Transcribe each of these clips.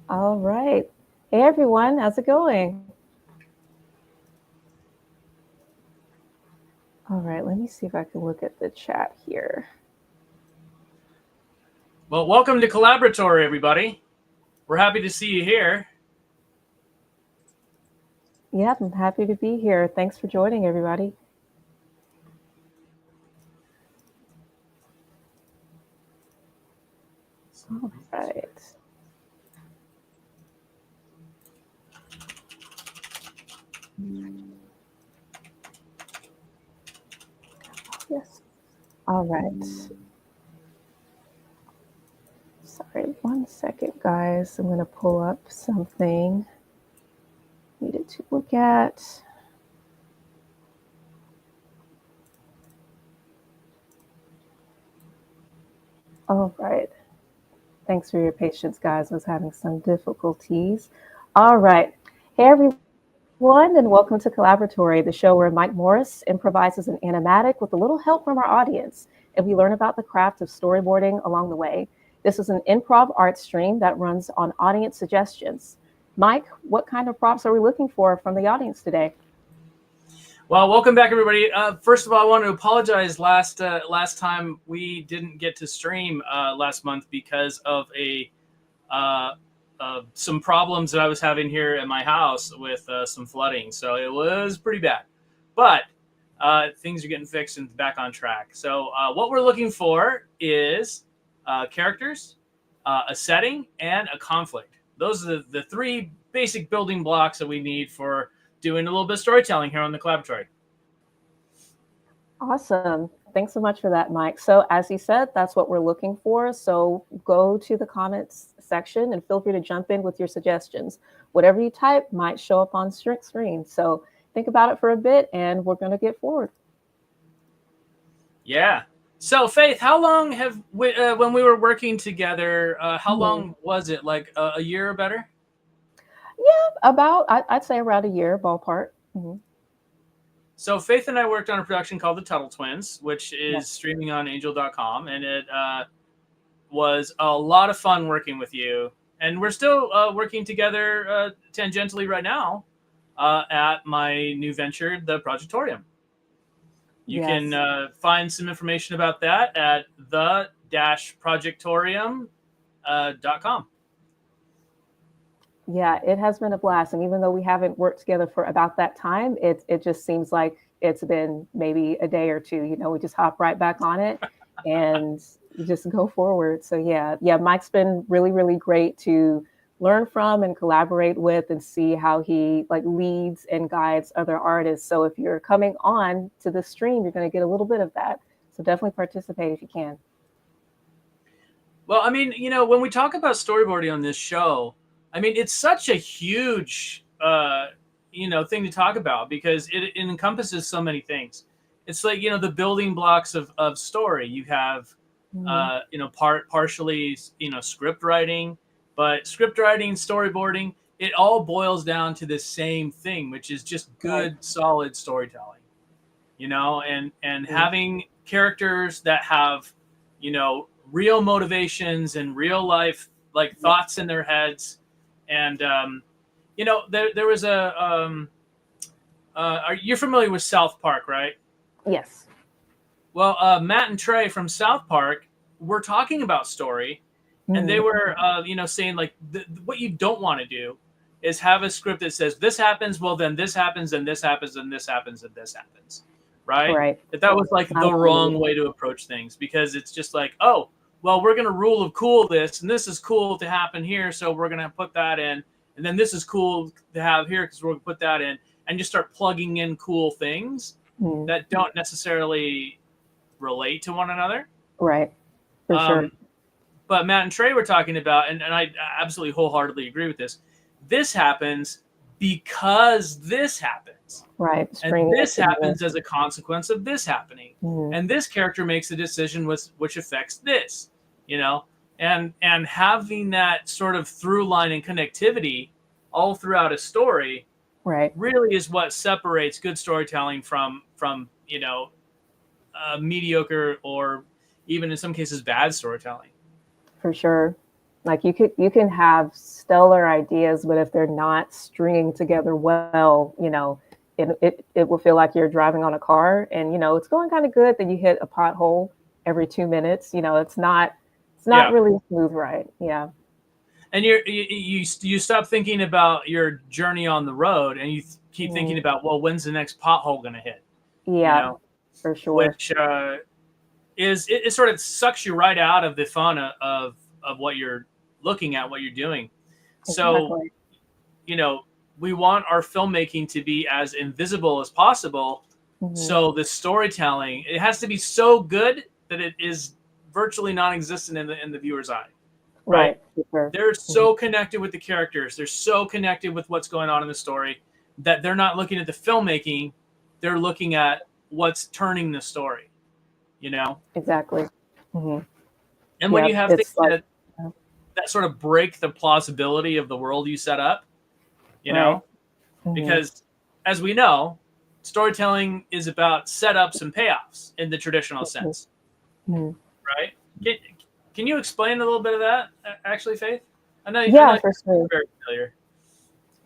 All right. Hey everyone, how's it going? All right, let me see if I can look at the chat here. Well, welcome to Collaboratory, everybody. We're happy to see you here. Yeah, I'm happy to be here. Thanks for joining, everybody. All right. Yes. All right. Sorry, one second, guys. I'm going to pull up something needed to look at. All right. Thanks for your patience, guys. I was having some difficulties. All right. Hey, everyone, and welcome to Collaboratory, the show where Mike Morris improvises an animatic with a little help from our audience, and we learn about the craft of storyboarding along the way. This is an improv art stream that runs on audience suggestions. Mike, what kind of prompts are we looking for from the audience today? Well, welcome back, everybody. First of all, I want to apologize. Last time we didn't get to stream last month because of uh, some problems that I was having here at my house with some flooding. So it was pretty bad, but things are getting fixed and back on track. So what we're looking for is characters, a setting, and a conflict. Those are the three basic building blocks that we need for doing a little bit of storytelling here on the Collaboratory. Awesome. Thanks so much for that, Mike. So, as you said, that's what we're looking for. So, go to the comments section and feel free to jump in with your suggestions. Whatever you type might show up on screen. So, think about it for a bit and we're going to get forward. Yeah. So, Faith, how long have we, when we were working together, how Mhm. long was it? Like a year or better? Yeah, about, I'd say around a year, ballpark. So, Faith and I worked on a production called The Tuttle Twins, which Yeah. is streaming on angel.com. And it was a lot of fun working with you. And we're still working together tangentially right now at my new venture, the Projectorium. You can Yes. find some information about that at the-projectorium.com. Yeah, it has been a blast. And even though we haven't worked together for about that time, it just seems like it's been maybe a day or two. We just hop right back on it and just go forward. So yeah, Mike's been really, really great to learn from and collaborate with and see how he like leads and guides other artists. So if you're coming on to the stream, you're going to get a little bit of that. So definitely participate if you can. Well, I mean, when we talk about storyboarding on this show, I mean, it's such a huge, thing to talk about because it encompasses so many things. It's like, the building blocks of story. You have, Mhm. partially, script writing, but script writing, storyboarding, it all boils down to the same thing, which is just Right. good, solid storytelling, and Mhm. having characters that have real motivations and real life like Yeah. thoughts in their heads. And there was you're familiar with South Park, right? Yes. Well, Matt and Trey from South Park were talking about story, and they Mhm. were saying like what you don't want to do is have a script that says this happens, well then this happens, and this happens, and this happens, and this happens, right? Right. That was like It's not the unlimited. wrong way to approach things, because it's just like, oh, well, we're gonna rule of cool this, and this is cool to happen here, so we're gonna put that in, and then this is cool to have here because we're gonna put that in, and just start plugging in cool things Mhm. that don't necessarily relate to one another. Right. For sure. Um, but Matt and Trey were talking about, and I absolutely wholeheartedly agree with this. This happens because this happens. Right. And Stringing it this together. happens as a consequence of this happening. Mhm. And this character makes a decision which affects this, you know? And having that sort of through line and connectivity all throughout a story Right. really is what separates good storytelling from mediocre or even in some cases bad storytelling. For sure. Like you can have stellar ideas, but if they're not stringing together well, it will feel like you're driving on a car and it's going kind of good, then you hit a pothole every 2 minutes. It's not Yeah. really a smooth ride. Yeah. And you stop thinking about your journey on the road, and you keep thinking Mhm. about, well, when's the next pothole going to hit? You Yeah, know, for sure. which it sort of sucks you right out of the fun of what you're looking at, what you're doing. So, Exactly. you know, we want our filmmaking to be as invisible as possible. Hmm. So the storytelling, it has to be so good that it is virtually non-existent in the viewer's eye, right? Right. For sure. They're Mhm. so connected with the characters. They're so connected with what's going on in the story that they're not looking at the filmmaking. They're looking at what's turning the story, you know? Exactly. Hmm. And when Yeah, you have things it's like, that sort of break the plausibility of the world you set up, you right. know, Hmm. because as we know, storytelling is about setups and payoffs in the traditional sense, Hmm. right? Can, can you explain a little bit of that, actually, Faith? I know Yeah, for you're sure. very familiar.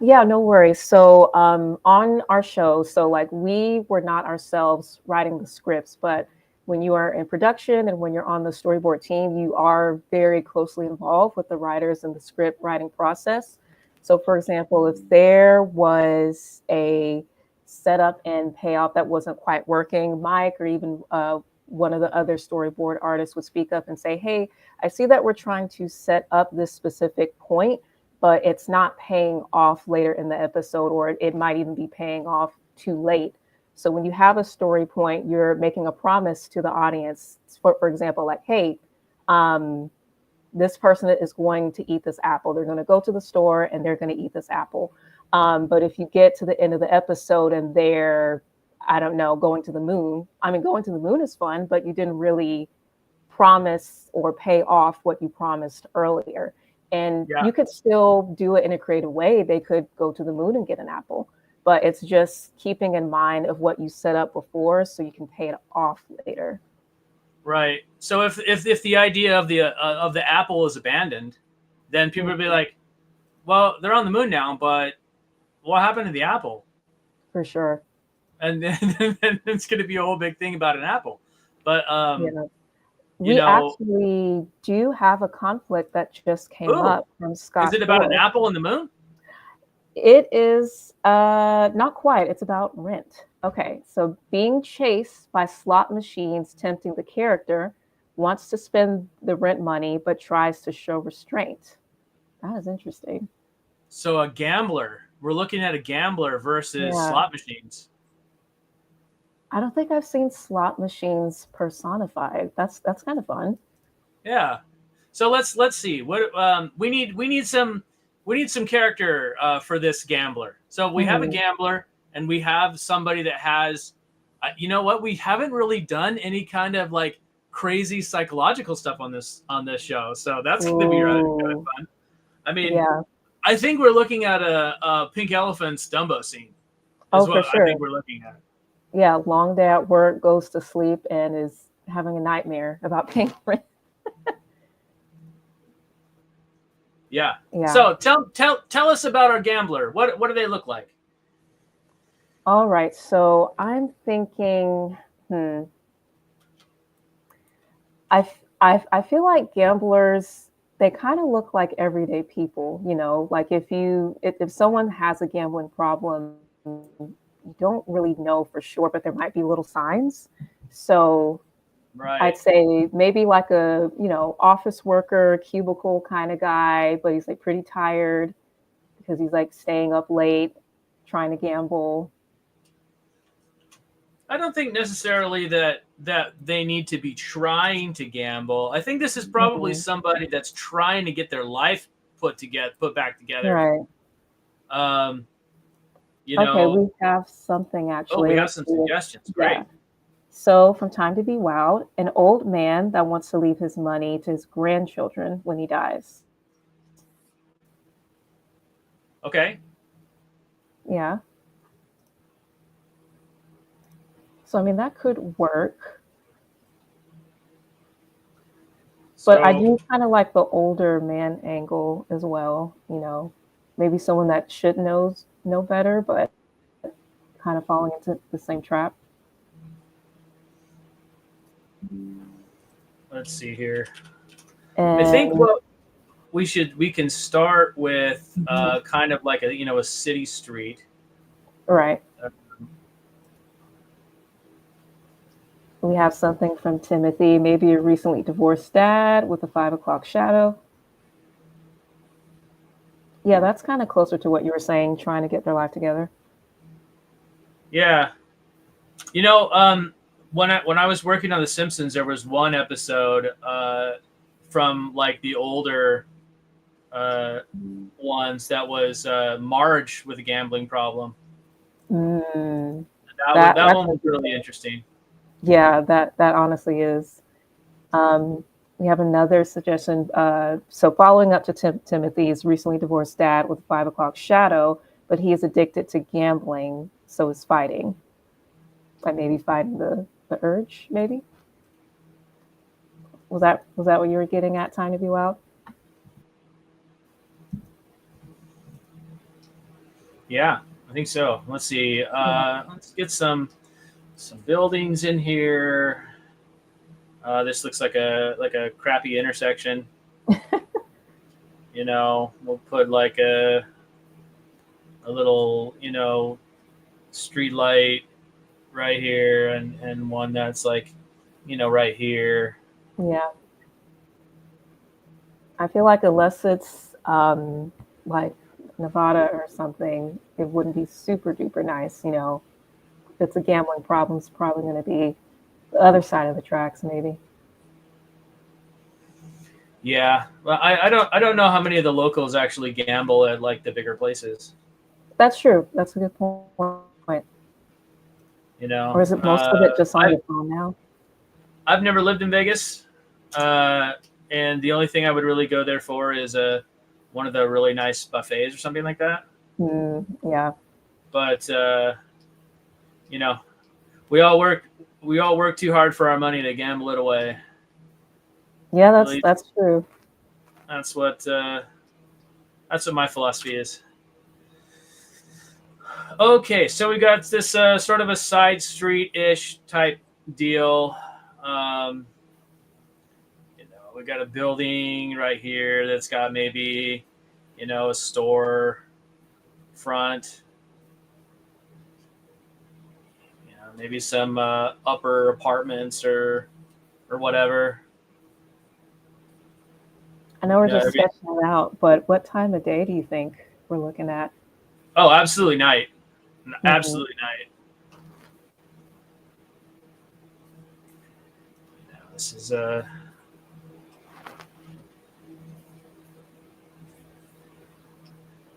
Yeah, no worries. So, on our show, so like we were not ourselves writing the scripts, but when you are in production and when you're on the storyboard team, you are very closely involved with the writers and the script writing process. So, for example, if there was a setup and payoff that wasn't quite working, Mike or even one of the other storyboard artists would speak up and say, "Hey, I see that we're trying to set up this specific point, but it's not paying off later in the episode, or it might even be paying off too late." So when you have a story point, you're making a promise to the audience. For example, like, hey, um, this person is going to eat this apple. They're going to go to the store and they're going to eat this apple. But if you get to the end of the episode and they're, I don't know, going to the moon. I mean, going to the moon is fun, but you didn't really promise or pay off what you promised earlier. And Yeah. you could still do it in a creative way. They could go to the moon and get an apple, but it's just keeping in mind of what you set up before so you can pay it off later. Right. So if the idea of the apple is abandoned, then people would be Mhm. like, well, they're on the moon now, but what happened to the apple? For sure. And then, then it's going to be a whole big thing about an apple. But Yeah. you We know, actually do have a conflict that just came ooh, up from is Scott it about an Ford. apple and the moon? It is not quite. It's about rent. Okay, so being chased by slot machines tempting the character, wants to spend the rent money but tries to show restraint. That is interesting. So a gambler. We're looking at a gambler versus Yeah. slot machines. I don't think I've seen slot machines personified. That's kind of fun. Yeah. So let's see. What we need some character for this gambler. So we have a Hmm. gambler and we have somebody that has you know what? We haven't really done any kind of like crazy psychological stuff on this show. So that's going to be rather kind of Ooh. fun. I mean, Yeah. I think we're looking at a Pink Elephant's Dumbo scene is Oh, for what I sure. think we're looking at. Yeah, long day at work, goes to sleep and is having a nightmare about paying rent. Yeah. Yeah. So tell us about our gambler. What do they look like? All right. So I'm thinking, hmm, I feel like gamblers, they kind of look like everyday people, like if someone has a gambling problem, you don't really know for sure, but there might be little signs. So I'd Right. say maybe like a, office worker, cubicle kind of guy, but he's like pretty tired because he's like staying up late trying to gamble. I don't think necessarily that they need to be trying to gamble. I think this is probably Mhm. somebody that's trying to get their life put back together. Right. Um, you Okay, know, we have something oh, actually. we have Let's some see. suggestions. Yeah. Great. So, from Time to Be Wild, an old man that wants to leave his money to his grandchildren when he dies. Okay. Yeah. So, I mean, that could work. But I So do kind of like the older man angle as well. You know, maybe someone that should know better, but kind of falling into the same trap. let's see here. I think And what we can start with mhm, kind of like a city street. right, Uh, we have something from Timothy, maybe a recently divorced dad with a 5 o'clock shadow. Yeah, that's kind of closer to what you were saying, trying to get their life together. yeah, when I was working on The Simpsons, there was one episode from like the older uh, ones that was Marge with a gambling problem. Mm, That that's one was really interesting. interesting. Yeah, that honestly is. Um, we have another suggestion. So, following up to Timothy's recently divorced dad with a 5 o'clock shadow, but he is addicted to gambling, so is fighting. Like maybe fighting the urge. Maybe was that what you were getting at? Time to be wild. Yeah, I think so. Let's see. Yeah. Let's get some buildings in here. This looks like a crappy intersection. We'll put like a little street light right here, and one that's like right here. Yeah. I feel like unless it's like Nevada or something, it wouldn't be super duper nice. You know, if it's a gambling problem, it's probably going to be the other side of the tracks, maybe. Yeah, well, I don't know how many of the locals actually gamble at like the bigger places. That's true. That's a good point. You know, Or is it most of it just on I your phone now? I've never lived in Vegas, and the only thing I would really go there for is one of the really nice buffets or something like that. Yeah. But you know, we all work we all work too hard for our money to gamble it away. Yeah, At that's least that's true. that's what uh, that's what my philosophy is. Okay, so we got this sort of a side street ish type deal. Um, we got a building right here that's got maybe a store front. Maybe some upper apartments or whatever. I know we're You know, just every, sketching it out, but what time of day do you think we're looking at? oh, absolutely night, Mhm. absolutely night. This is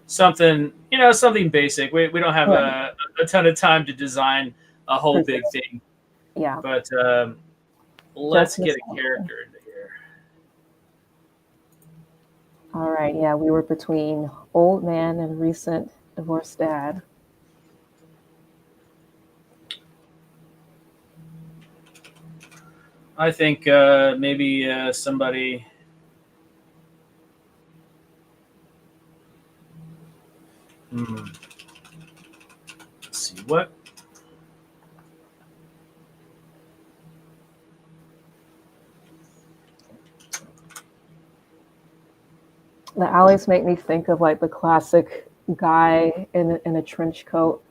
something basic. We don't have Right. a ton of time to design a whole For big sure. thing, Yeah. but let's Just get this a one. character into here. All right. Yeah, we were between old man and recent divorced dad. I think maybe somebody. Hmm, let's see what. The alleys make me think of like the classic guy in a trench coat.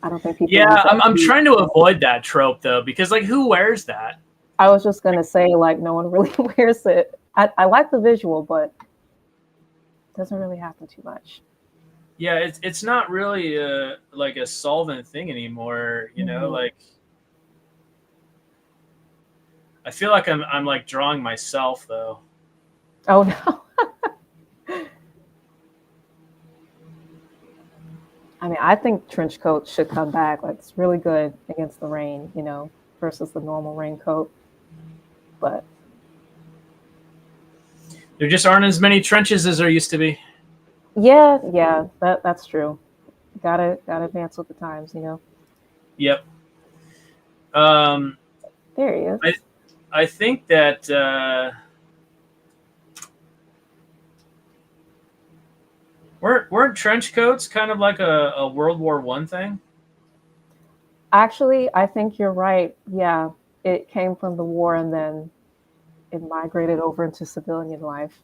I don't think people Yeah, use that I'm too. trying to avoid that trope though, because like who wears that? I was just gonna say like no one really wears it. I like the visual, but it doesn't really happen too much. Yeah, it's not really like a solvent thing anymore. Mhm. Like I feel like I'm like drawing myself though. Oh no. I mean, I think trench coats should come back. Like it's really good against the rain, versus the normal raincoat. But There just aren't as many trenches as there used to be. yeah, yeah, that's true. Gotta advance with the times. Yep. Um, There he I is. I think that Weren't trench coats kind of like a World War One thing? Actually, I think you're right. Yeah, it came from the war and then it migrated over into civilian life.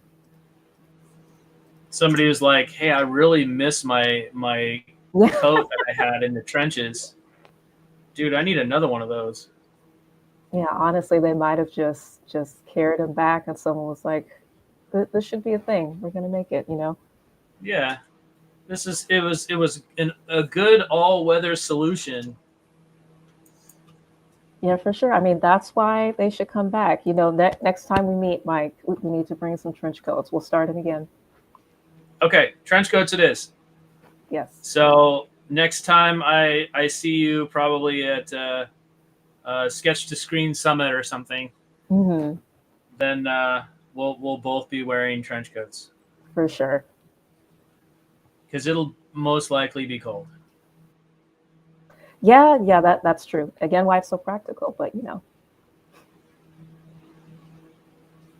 Somebody was like, "Hey, I really miss my Yeah, coat that I had in the trenches, dude. I need another one of those." yeah. Honestly, they might have just carried him back, and someone was like, "This should be a thing. We're gonna make it." You know? Yeah, it was a good all weather solution. Yeah, for sure. I mean, that's why they should come back. You know, next time we meet, Mike, we need to bring some trench coats. We'll start it again. Okay, trench coats it is. Yes. So next time I see you probably at Sketch to Screen Summit or something, Hmm. then we'll both be wearing trench coats For sure. because it'll most likely be cold. Yeah, yeah. That's true. Again, why it's so practical, but yeah,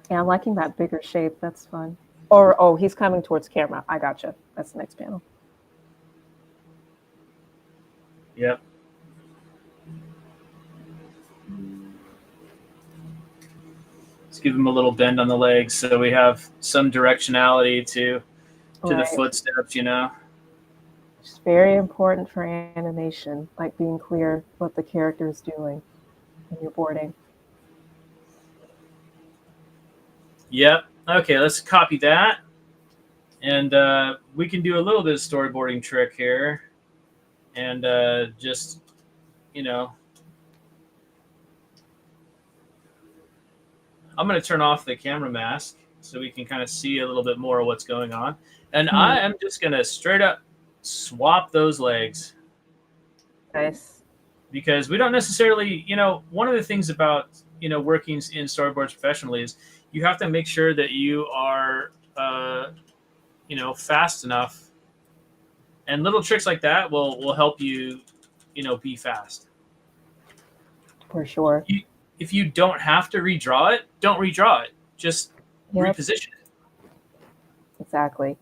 I'm liking that bigger shape. That's fun. Or oh, he's coming towards camera. I gotcha. That's the next panel. Yep. Let's give him a little bend on the legs so we have some directionality to the Right. footsteps, you know. It's very important for animation, like being clear what the character is doing when you're boarding. Yep. Okay, let's copy that. And we can do a little bit of storyboarding trick here. And just, you know, I'm going to turn off the camera mask so we can kind of see a little bit more of what's going on. And Hmm. I am just going to straight up swap those legs Nice. because we don't necessarily, you know, one of the things about, you know, working in storyboards professionally is you have to make sure that you are, you know, fast enough. And little tricks like that will help you, you know, be fast. For sure. You, if you don't have to redraw it, don't redraw it. Just Yep. reposition it. Exactly.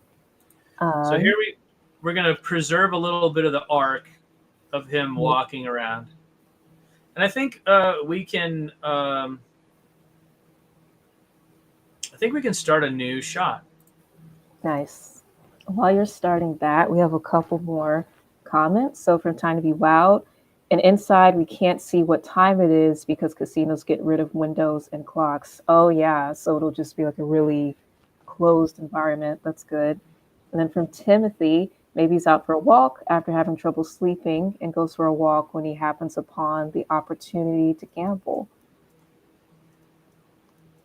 So here Um, we're gonna preserve a little bit of the arc of him walking around, and I think we can. I think we can start a new shot. nice. While you're starting that, we have a couple more comments. So from Time to Be Wowed, and inside we can't see what time it is because casinos get rid of windows and clocks. Oh yeah, so it'll just be like a really closed environment. That's good. And then from Timothy, maybe he's out for a walk after having trouble sleeping and goes for a walk when he happens upon the opportunity to gamble.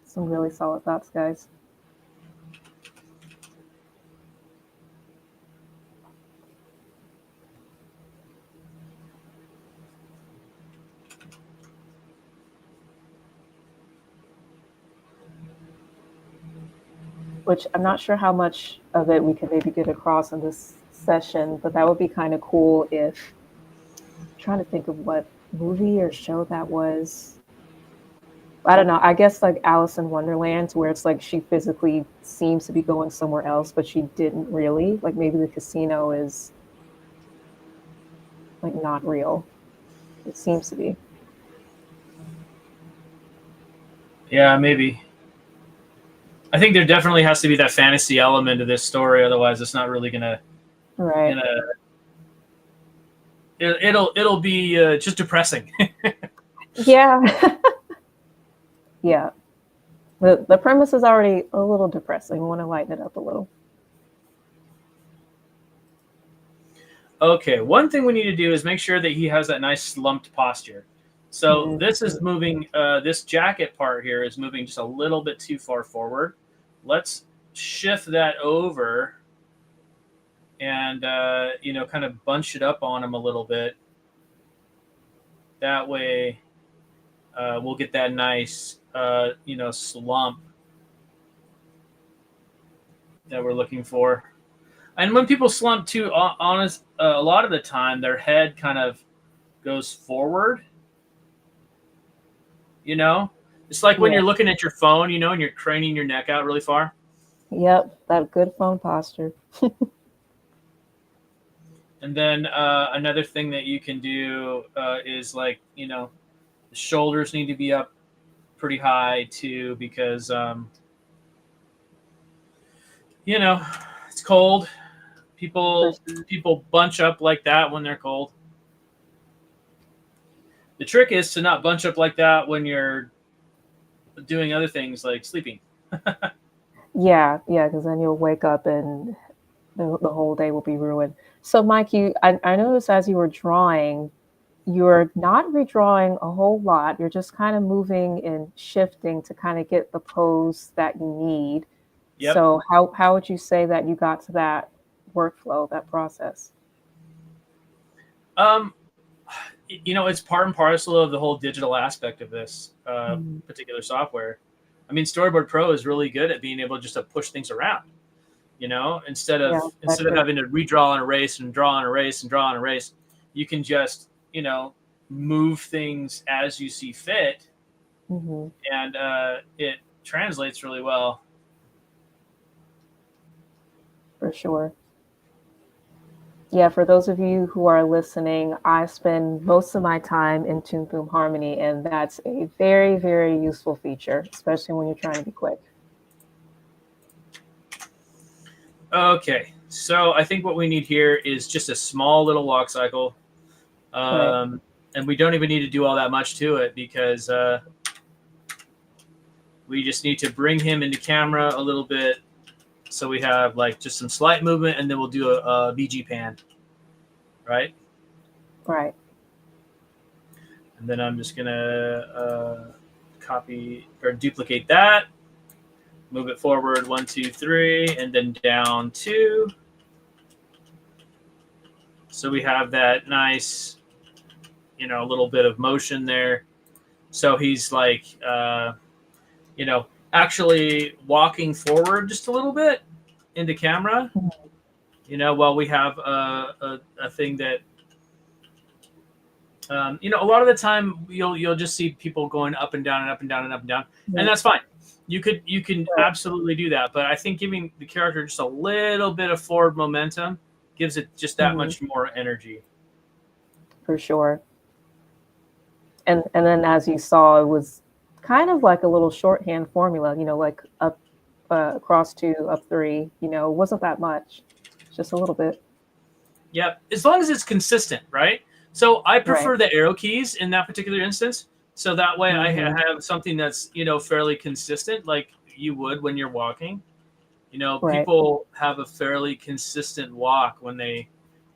Some really solid thoughts, guys. Which I'm not sure how much of it we can maybe get across in this session, but that would be kind of cool if I'm trying to think of what movie or show that was. I don't know. I guess like Alice in Wonderland, where it's like she physically seems to be going somewhere else, but she didn't really. Like maybe the casino is like not real. It seems to be. Yeah, maybe. I think there definitely has to be that fantasy element of this story. Otherwise, it's not really Right. gonna. It'll be just depressing. Yeah. Yeah. The premise is already a little depressing. We want to lighten it up a little. Okay, one thing we need to do is make sure that he has that nice slumped posture. So Mm-hmm. this is moving, this jacket part here is moving just a little bit too far forward. Let's shift that over and, you know, kind of bunch it up on him a little bit. That way we'll get that nice, you know, slump that we're looking for. And when people slump too, honest, a lot of the time their head kind of goes forward. You know, it's like when Yeah. you're looking at your phone, you know, and you're craning your neck out really far. Yep. That good phone posture. And then another thing that you can do is like, the shoulders need to be up pretty high too, because, it's cold. For People bunch up like that when they're cold. The trick is to not bunch up like that when you're doing other things like sleeping. Yeah, yeah, because then you'll wake up and the whole day will be ruined. So, Mike, I noticed as you were drawing, you're not redrawing a whole lot. You're just kind of moving and shifting to kind of get the pose that you need. Yep. So, how would you say that you got to that workflow, that process? Um, it's part and parcel of the whole digital aspect of this Mhm. particular software. I mean, Storyboard Pro is really good at being able just to push things around. Instead of Yeah, that's true. having to redraw and erase and draw and erase and draw and erase, you can just move things as you see fit, Hmm. and it translates really well. For sure. Yeah, for those of you who are listening, I spend most of my time in Tune Boom Harmony, and that's a very, very useful feature, especially when you're trying to be quick. Okay, so I think what we need here is just a small little walk cycle, Right. and we don't even need to do all that much to it, because we just need to bring him into camera a little bit. So we have like just some slight movement, and then we'll do a BG pan, right? Right. And then I'm just gonna copy or duplicate that, move it forward 1, 2, 3, and then down 2. So we have that nice, little bit of motion there. So he's like, actually walking forward just a little bit into camera, Mhm. while we have a thing that, a lot of the time you'll just see people going up and down and up and down and up and down, and Yeah. that's fine. You can Right. absolutely do that, but I think giving the character just a little bit of forward momentum gives it just that Hmm. much more energy. For sure. And then as you saw, it was kind of like a little shorthand formula, like up across two, up three, it wasn't that much, just a little bit. Yep, as long as it's consistent, right? So I Right. prefer the arrow keys in that particular instance. So that way I Hmm. have something that's fairly consistent, like you would when you're walking. Right. People have a fairly consistent walk when they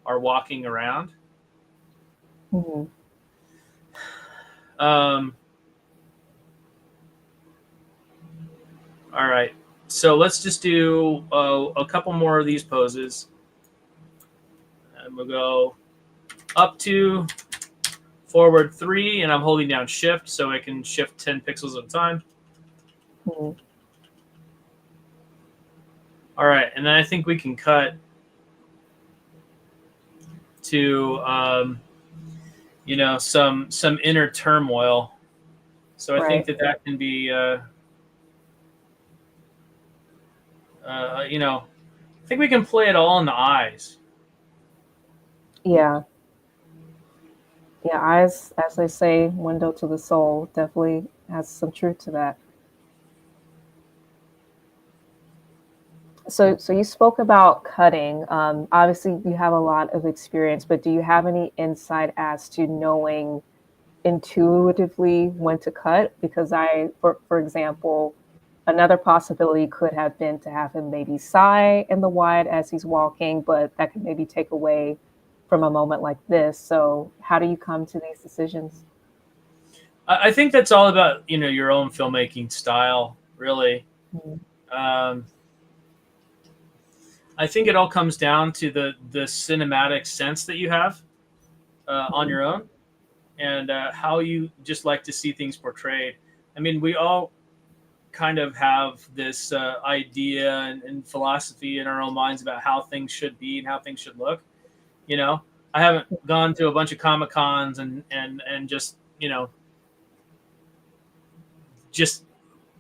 are walking around. Hmm. Um, all right, so let's just do a couple more of these poses, and we'll go up 2, forward 3, and I'm holding down shift so I can shift 10 pixels at a time. Hmm. All right, and then I think we can cut to some inner turmoil. So I think Right. that can be I think we can play it all in the eyes. Yeah. Yeah. Eyes, as they say, window to the soul, definitely has some truth to that. So you spoke about cutting. Obviously, you have a lot of experience, but do you have any insight as to knowing intuitively when to cut? Because for example, another possibility could have been to have him maybe sigh in the wide as he's walking, but that could maybe take away from a moment like this. So how do you come to these decisions? I think that's all about your own filmmaking style, really. Mhm. Um, I think it all comes down to the cinematic sense that you have on Mhm. your own, and how you just like to see things portrayed. I mean, we all kind of have this idea and philosophy in our own minds about how things should be and how things should look. You know, I haven't gone to a bunch of Comic Cons and just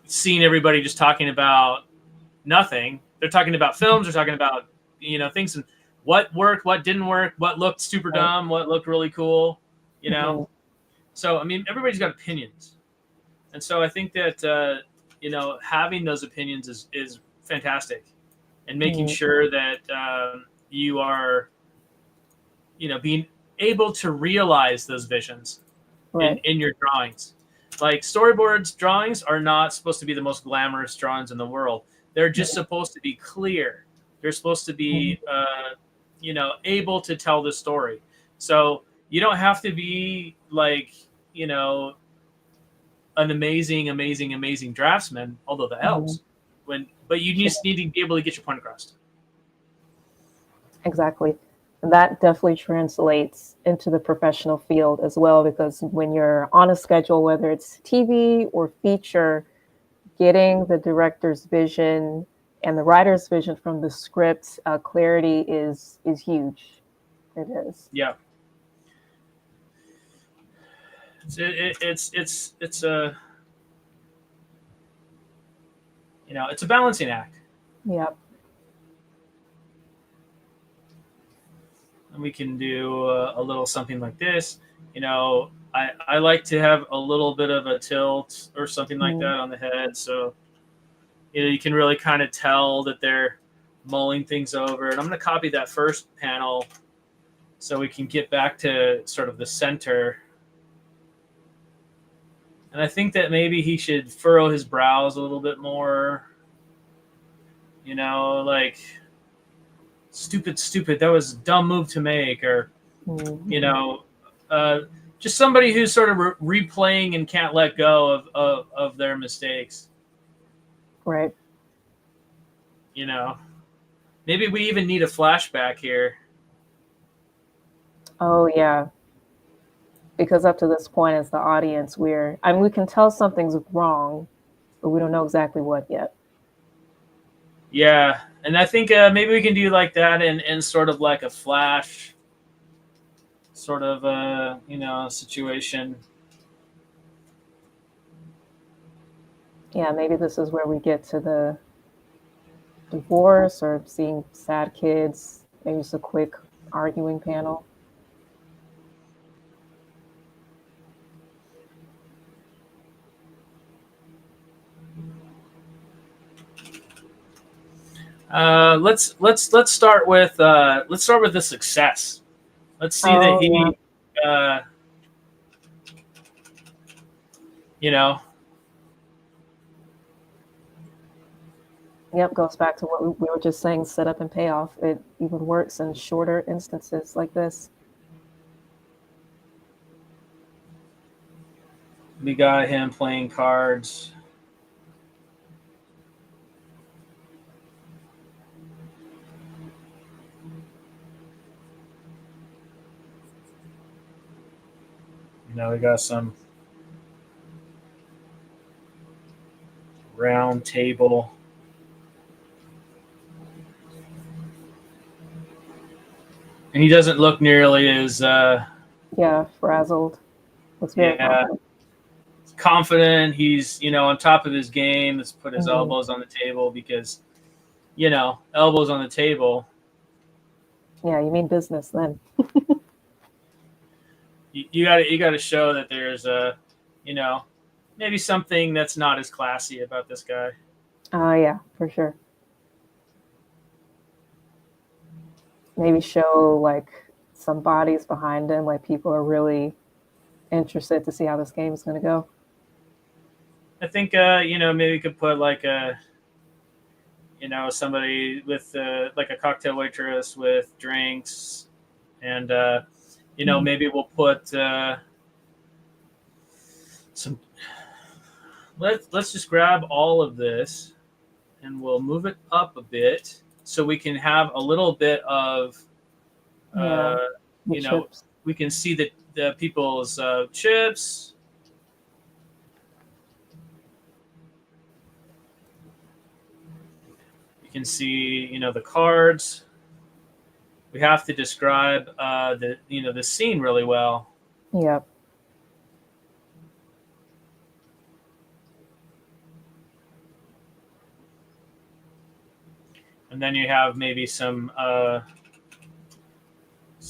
seen everybody just talking about nothing. They're talking about films. They're talking about things, and what worked, what didn't work, what looked super Right. dumb, what looked really cool, you know. Mhm. So I mean, everybody's got opinions, and so I think that having those opinions is fantastic, and making Mhm. sure that you are being able to realize those visions Right. in your drawings. Like storyboards drawings are not supposed to be the most glamorous drawings in the world. They're just supposed to be clear. They're supposed to Mhm. be able to tell the story. So you don't have to be like you know an amazing draftsman, although that Mhm. helps. But you Sure. just need to be able to get your point across. Exactly. And that definitely translates into the professional field as well, because when you're on a schedule, whether it's TV or feature, getting the director's vision and the writer's vision from the script, clarity is huge. It is. Yeah, it's a it's a balancing act. Yep. And we can do a little something like this. I like to have a little bit of a tilt or something like Mhm. that on the head, so you can really kind of tell that they're mulling things over. And I'm going to copy that first panel so we can get back to sort of the center. And I think that maybe he should furrow his brows a little bit more. Like stupid. That was a dumb move to make, or you Mhm. know, uh, just somebody who's sort of replaying and can't let go of their mistakes. Right. You know, maybe we even need a flashback here. Oh yeah. Because up to this point, as the audience, we can tell something's wrong, but we don't know exactly what yet. Yeah, and I think maybe we can do like that in sort of like a flash sort of situation. Yeah, maybe this is where we get to the divorce or seeing sad kids, maybe just a quick arguing panel. Let's start with the success. Let's see that Oh yeah. he uh, you know Yep, goes back to what we were just saying, setup and payoff. It even works in shorter instances like this. we got him playing cards. We got some round table. And he doesn't look nearly as Yeah, frazzled. Looks very yeah, confident. confident. He's on top of his game. Let's put his Mhm. elbows on the table because elbows on the table. Yeah, you mean business then. You got to show that there's you know maybe something that's not as classy about this guy. Yeah, for sure. Maybe show like some bodies behind him, like people are really interested to see how this game is going to go. I think maybe we could put like a somebody with like a cocktail waitress with drinks, and Mhm. maybe we'll put some. Let's just grab all of this and we'll move it up a bit so we can have a little bit of Yeah, uh, the you know chips. we can see the people's chips. You can see the cards. We have to describe the scene really well. Yep. And then you have maybe some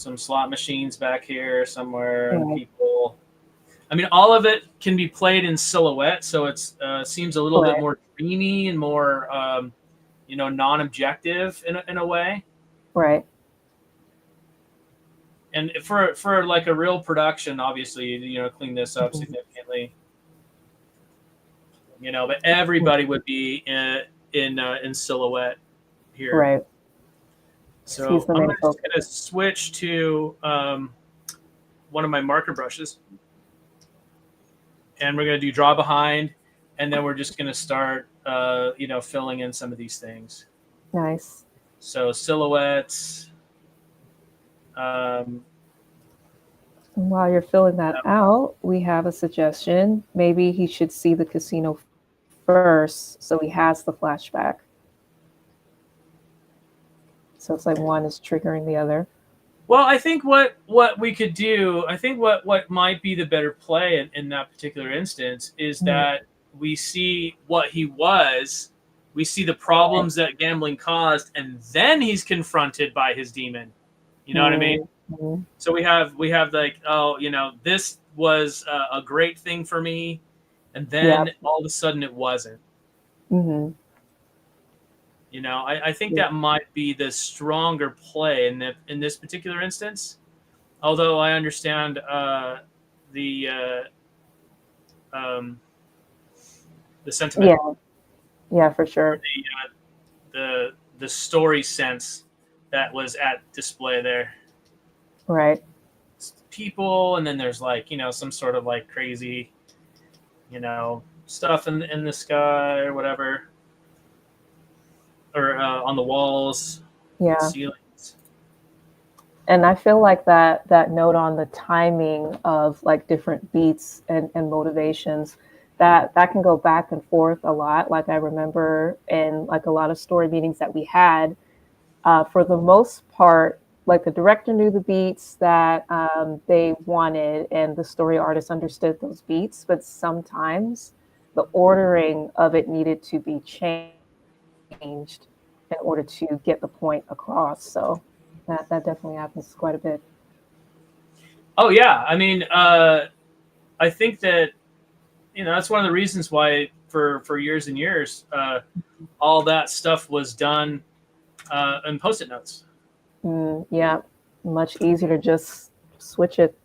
some slot machines back here somewhere, and Right. people. I mean, all of it can be played in silhouette, so it's seems a little bit Right. more dreamy and more non-objective in a way. Right. And for like a real production, obviously, clean this up Mhm. significantly. But everybody would be in silhouette here. Right. 'Cause he's So the I'm main just focus. gonna switch to one of my marker brushes, and we're gonna do draw behind, and then we're just gonna start, filling in some of these things. Nice. So silhouettes. Um, And while you're filling that out, we have a suggestion. Maybe he should see the casino first, so he has the flashback. So it's like one is triggering the other. well, I think what we could do, I think what might be the better play in that particular instance is that we see what he was, we see the problems that gambling caused, and then he's confronted by his demon. You know what I mean? Mm-hmm. So we have like, oh, this was a great thing for me, and then Yep. all of a sudden it wasn't. Mm-hmm. I think Yeah. that might be the stronger play in this particular instance. Although I understand the the sentiment, Yeah. Yeah, for or sure. the story sense that was at display there. Right. It's people, and then there's like some sort of like crazy stuff in the sky or whatever, or on the walls, Yeah. ceilings. And I feel like that note on the timing of like different beats and motivations, that can go back and forth a lot. Like I remember in like a lot of story meetings that we had, for the most part, like the director knew the beats that they wanted, and the story artist understood those beats. But sometimes the ordering of it needed to be changed in order to get the point across. So that definitely happens quite a bit. Oh yeah, I mean, I think that that's one of the reasons why for years and years, all that stuff was done in post-it notes. Yeah, much easier to just switch it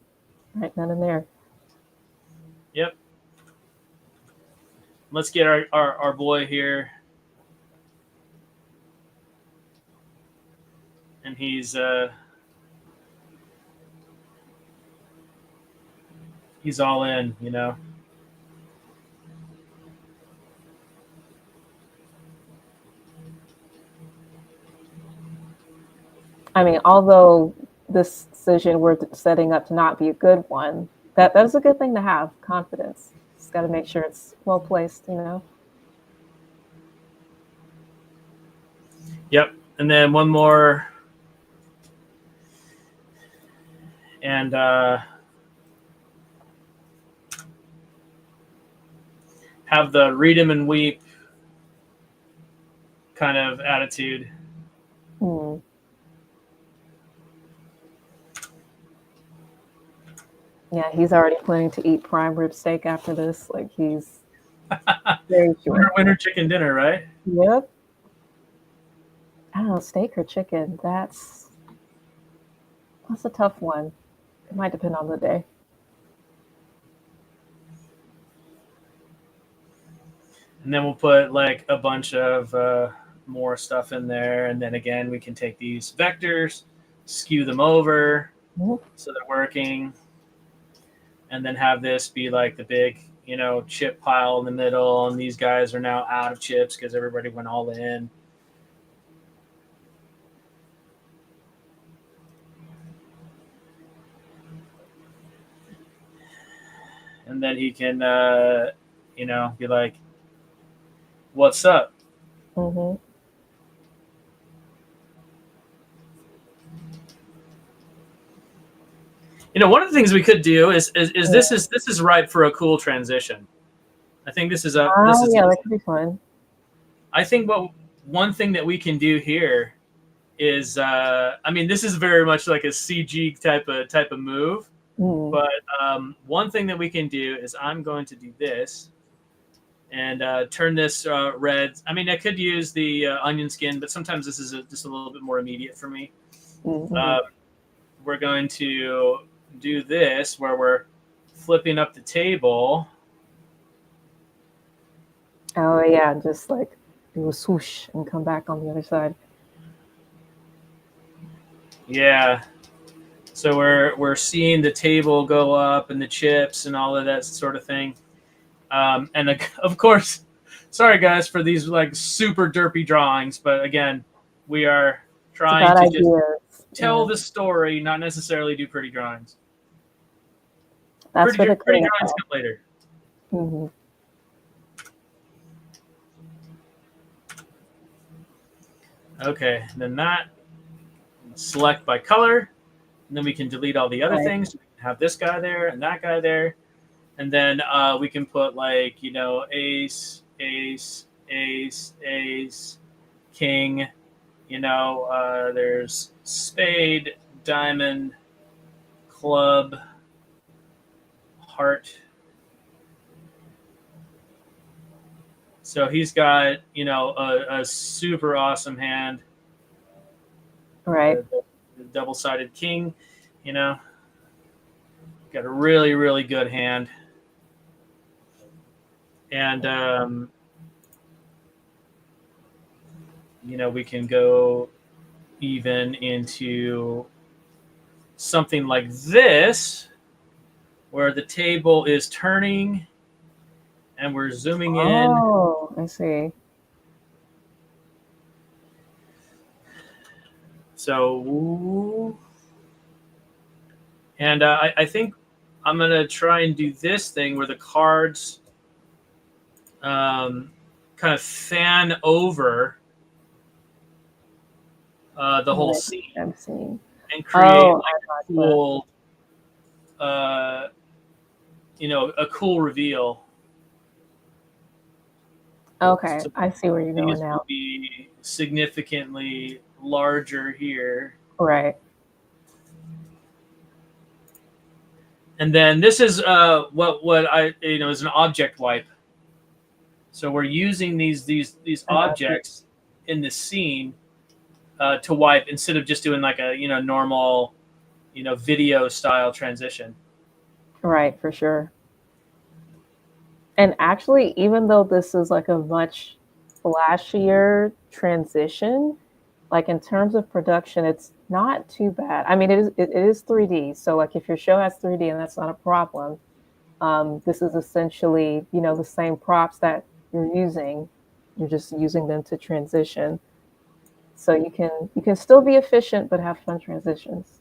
right then and there. Yep. Let's get our boy here, and he's all in, I mean, although this decision we're setting up to not be a good one, that is a good thing to have, confidence. Just got to make sure it's well placed. Yep. And then one more, and have the read 'em and weep kind of attitude. Hmm. Yeah, he's already planning to eat prime rib steak after this. Like he's very sure. Winner chicken dinner, right? Yep. I don't know, steak or chicken. That's a tough one. It might depend on the day. And then we'll put like a bunch of more stuff in there, and then again we can take these vectors, skew them over so they're working, and then have this be like the big chip pile in the middle, and these guys are now out of chips because everybody went all in. And then he can be like, what's up? Mm-hmm. One of the things we could do is this is ripe for a cool transition. I think this is yeah, that could be fun. I think one thing that we can do here is I mean, this is very much like a CG type of move. Mm. But one thing that we can do is I'm going to do this and turn this red. I mean, I could use the onion skin, but sometimes this is just a little bit more immediate for me. Mm-hmm. We're going to do this where we're flipping up the table. Oh yeah, just like do a swoosh and come back on the other side. Yeah. So we're seeing the table go up and the chips and all of that sort of thing. And of course, sorry guys for these like super derpy drawings, but again, we are trying to just tell the story, not necessarily do pretty drawings. That's pretty what drawings come later. Mm-hmm. Okay, then that select by color, and then we can delete all the other things. We can have this guy there and that guy there, and then we can put like, you know, ace, ace, ace, ace, king. You know, there's spade, diamond, club, heart. So he's got, you know, a super awesome hand. Right. The double-sided king, you know. Got a really, really good hand. And, you know, we can go even into something like this, where the table is turning and we're zooming in. Oh, I see. So, and I think I'm going to try and do this thing where the cards kind of fan over the whole scene and create like a cool, you know, a cool reveal. Okay, so I see where you're going now. Will be significantly larger here. Right. And then this is what I, you know, is an object wipe. So we're using these objects in the scene to wipe instead of just doing like a, you know, normal, you know, video style transition. Right, for sure. And actually, even though this is like a much flashier transition, like in terms of production, it's not too bad. I mean, it is 3D. So like if your show has 3D and that's not a problem, this is essentially, you know, the same props that you're using. You're just using them to transition. So you can still be efficient, but have fun transitions.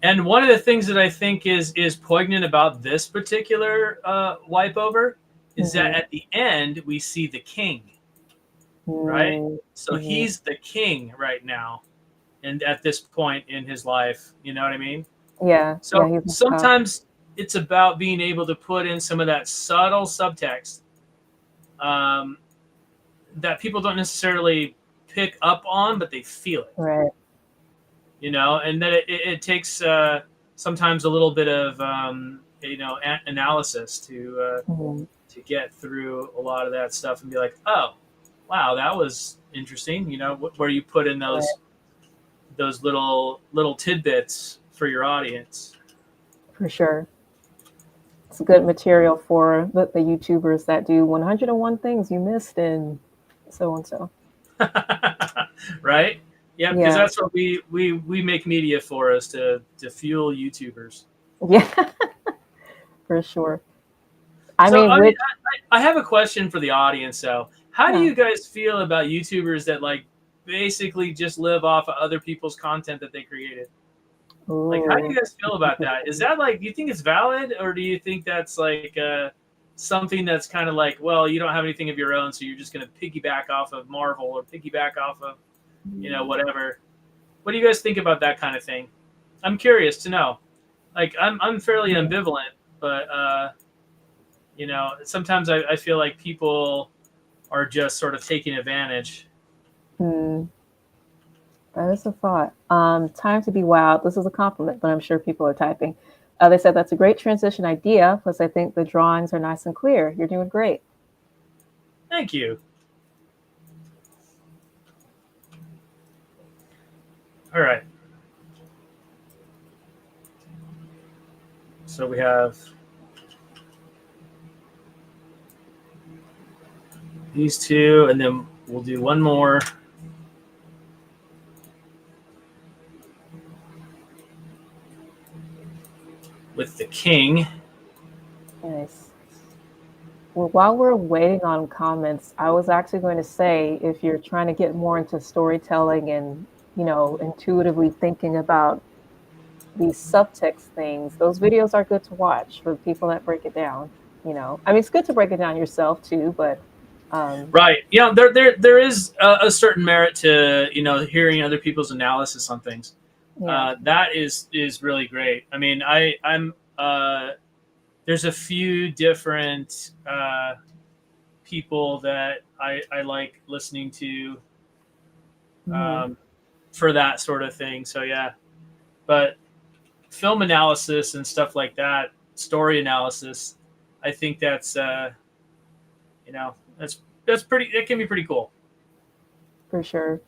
And one of the things that I think is poignant about this particular wipe over is that at the end we see the king, right? So he's the king right now, and at this point in his life, you know what I mean? Yeah. So yeah, sometimes it's about being able to put in some of that subtle subtext that people don't necessarily pick up on, but they feel it. Right. You know, and that it takes sometimes a little bit of you know, analysis to get through a lot of that stuff and be like, oh, wow, that was interesting. You know, where you put in those little tidbits for your audience. For sure. It's good material for the YouTubers that do 101 things you missed in so and so. Right? Yeah, because that's what we make media for, us to fuel YouTubers. Yeah, for sure. I mean, I have a question for the audience. So, how do you guys feel about YouTubers that like basically just live off of other people's content that they created? Ooh. Like, how do you guys feel about that? Is that like, do you think it's valid, or do you think that's like something that's kind of like, well, you don't have anything of your own, so you're just going to piggyback off of Marvel or piggyback off of, you know, whatever. What do you guys think about that kind of thing? I'm curious to know. Like, I'm fairly ambivalent, but you know, sometimes I feel like people are just sort of taking advantage. That is a thought. Time to be wild. This is a compliment, but I'm sure people are typing. They said that's a great transition idea. Plus, I think the drawings are nice and clear. You're doing great. Thank you. All right. So we have these two, and then we'll do one more. With the king. Nice. Well, while we're waiting on comments, I was actually going to say if you're trying to get more into storytelling and, intuitively thinking about these subtext things, those videos are good to watch for people that break it down. I mean, it's good to break it down yourself too, but right. Yeah, there is a certain merit to hearing other people's analysis on things. yeah. That is really great. I mean, I'm there's a few different people that I like listening to Mhm. for that sort of thing. So yeah, but film analysis and stuff like that, story analysis, I think that's that's pretty. It can be pretty cool. For sure.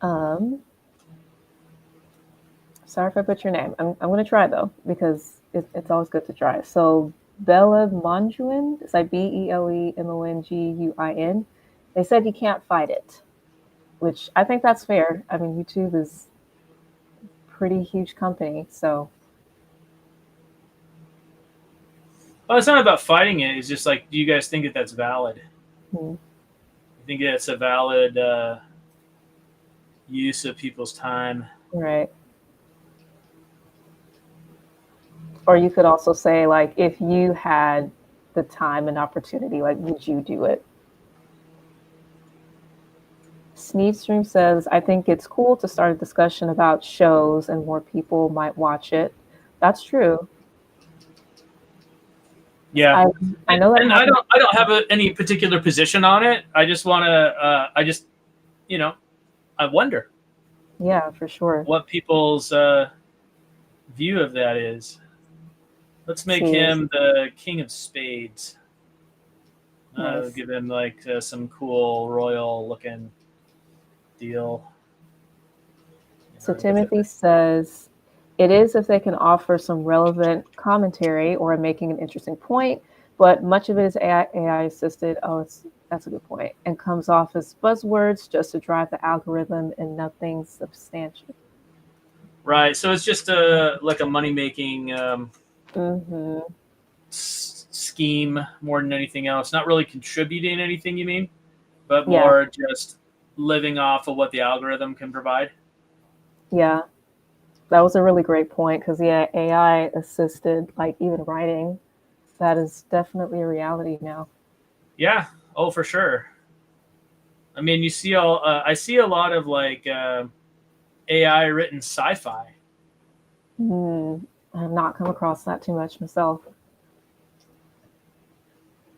Um, Sorry if I butcher your name. I'm going to try though, because it's always good to try. So Bella Monjuin, it's like BeleMonguin. They said you can't fight it, which I think that's fair. I mean, YouTube is a pretty huge company, so Well, it's not about fighting it. It's just like, do you guys think that that's valid? hmm, You think that's a valid use of people's time? right. Or you could also say like, if you had the time and opportunity, like, would you do it? Sneedstream says, I think it's cool to start a discussion about shows and more people might watch it. That's true. Yeah, I I know that and happens. I don't have any particular position on it. I just want to you know I wonder Yeah, for sure. what people's view of that is. Let's make See, him the king of spades. nice. Give him like some cool royal looking deal. So Give him Timothy says it is if they can offer some relevant commentary or making an interesting point, but much of it is AI assisted. Oh, that's a good point, and comes off as buzzwords just to drive the algorithm and nothing substantial. right. So it's just a like a money making Hmm. scheme more than anything else. Not really contributing anything. You mean? But Yeah, more just living off of what the algorithm can provide. yeah, that was a really great point because yeah, AI assisted like even writing. That is definitely a reality now. Yeah. Oh, for sure. I mean, you see all. I see a lot of like AI written sci-fi. I have not come across that too much myself.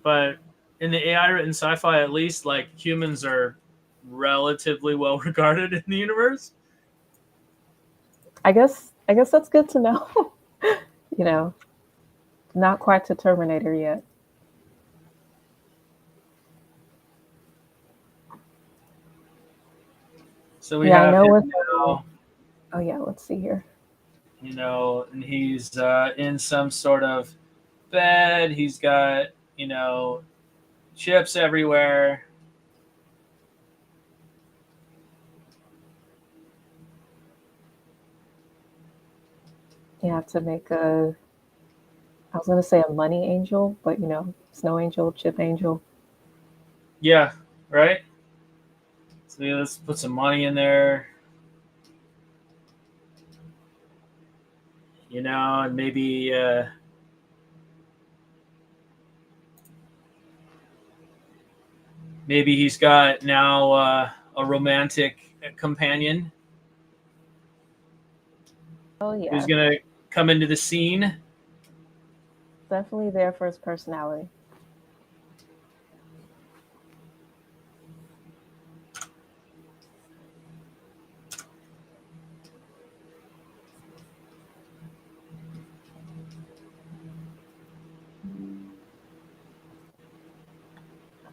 But in the AI written sci-fi, at least, like humans are relatively well regarded in the universe. I guess that's good to know. you know, Not quite to Terminator yet. So we Yeah, I have know him with now, oh yeah, let's see here. and he's in some sort of bed. He's got chips everywhere. You have to make a I was gonna say a money angel, but snow angel, chip angel. Yeah, right. So yeah, let's put some money in there. And maybe he's got now a romantic companion Oh who's yeah. gonna come into the scene. Definitely there for his personality.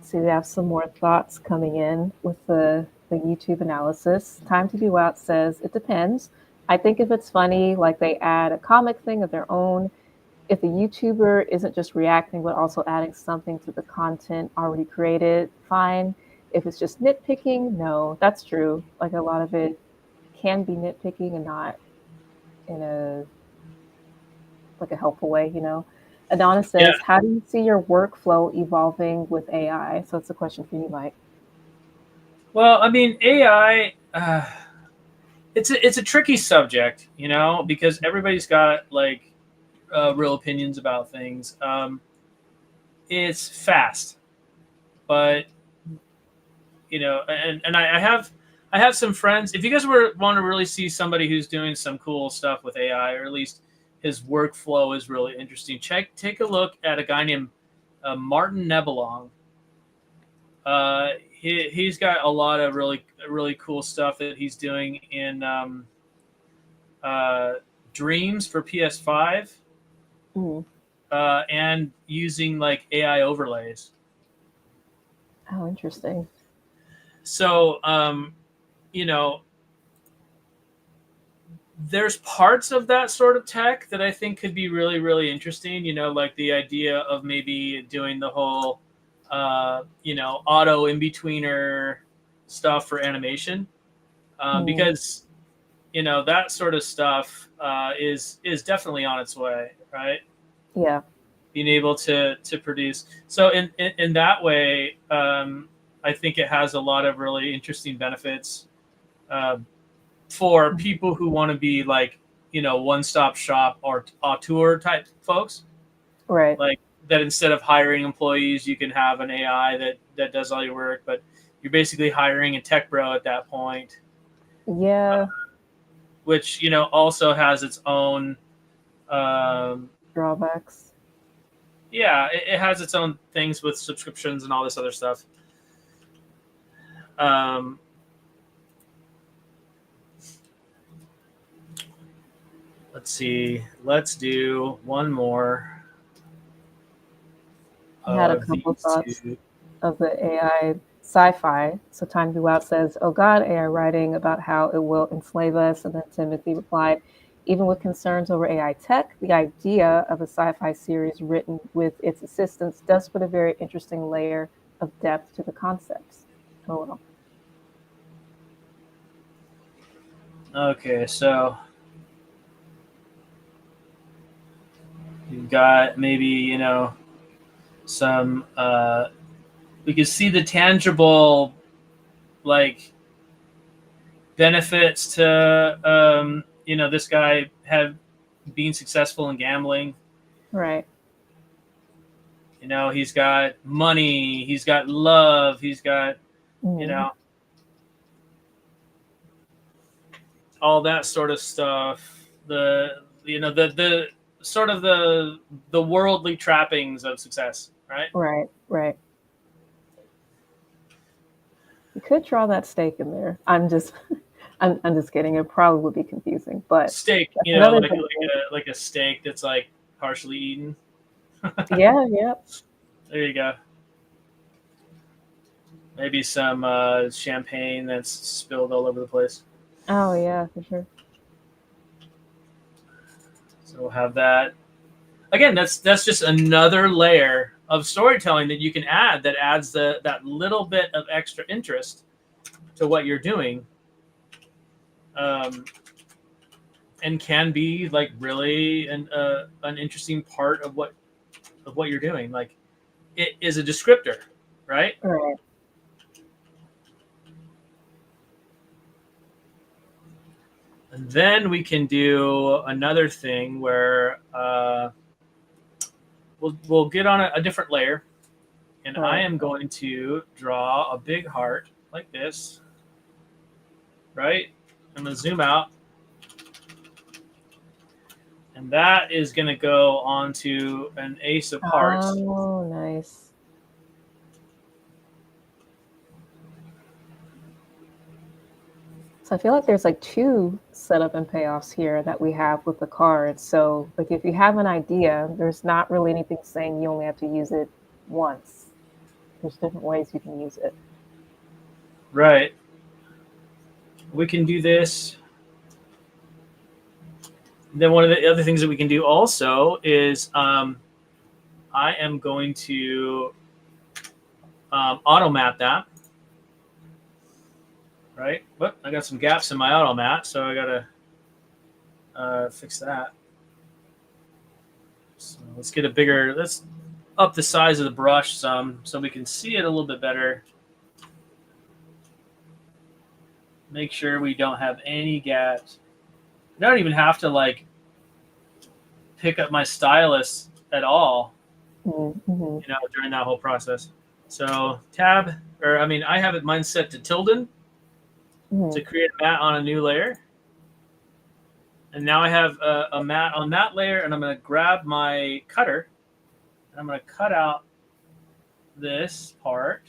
So we have some more thoughts coming in with the YouTube analysis. Time to Be Out says, it depends. I think if it's funny, like they add a comic thing of their own, if the YouTuber isn't just reacting, but also adding something to the content already created, fine. If it's just nitpicking, no, that's true. Like a lot of it can be nitpicking and not in a like a helpful way, you know. Adonis Yeah. says, how do you see your workflow evolving with AI? So it's a question for you, Mike. Well, I mean, AI, it's a tricky subject, you know, because everybody's got like real opinions about things. It's fast, but you know, and I have some friends. If you guys want to really see somebody who's doing some cool stuff with AI, or at least his workflow is really interesting, take a look at a guy named Martin Nebelong. He's got a lot of really cool stuff that he's doing in Dreams for PS5, Mm. and using like AI overlays. Oh, interesting. So you know, there's parts of that sort of tech that I think could be really interesting. You know, like the idea of maybe doing the whole you know, auto in betweener stuff for animation, because you know that sort of stuff is definitely on its way, right? Yeah. Being able to produce. So in that way, I think it has a lot of really interesting benefits for people who want to be like, you know, one-stop shop or auteur type folks. Right. Like that, instead of hiring employees, you can have an AI that does all your work, but you're basically hiring a tech bro at that point. Yeah. Which, you know, also has its own Drawbacks. yeah, it has its own things with subscriptions and all this other stuff. Um, let's see. Let's do one more. I had a couple thoughts of the AI sci-fi. So Time to Go Out says, oh God, AI writing about how it will enslave us. And then Timothy replied, even with concerns over AI tech, the idea of a sci-fi series written with its assistance does put a very interesting layer of depth to the concepts. Oh well. Okay, so you've got maybe, you know, some we can see the tangible like benefits to you know, this guy have being successful in gambling. Right. You know, he's got money, he's got love, he's got, you know, all that sort of stuff. The, you know, the sort of the worldly trappings of success, right? Right. You could draw that stake in there. I'm just kidding. It probably would be confusing, but Steak, that's you know, another thing. like a steak that's like partially eaten. Yeah. There you go. Maybe some champagne that's spilled all over the place. Oh yeah, for sure. So we'll have that. Again, that's just another layer of storytelling that you can add that adds that little bit of extra interest to what you're doing, and can be like really an interesting part of what you're doing. Like it is a descriptor, right? Right. And then we can do another thing where we'll get on a different layer, and Right. I am going to draw a big heart like this, right? I'm going to zoom out, and that is going to go onto an ace of hearts. Oh, nice. So I feel like there's like two setup and payoffs here that we have with the cards. So like if you have an idea, there's not really anything saying you only have to use it once. There's different ways you can use it. Right. We can do this. Then one of the other things that we can do also is I am going to auto mat that. Right. Whoop, I got some gaps in my auto mat, so I gotta fix that. So let's get a bigger. Let's up the size of the brush some so we can see it a little bit better. Make sure we don't have any gaps. I don't even have to like pick up my stylus at all, Mm-hmm. during that whole process. So tab, I have it mine set to tilde to create a mat on a new layer. And now I have a mat on that layer, and I'm going to grab my cutter, and I'm going to cut out this part.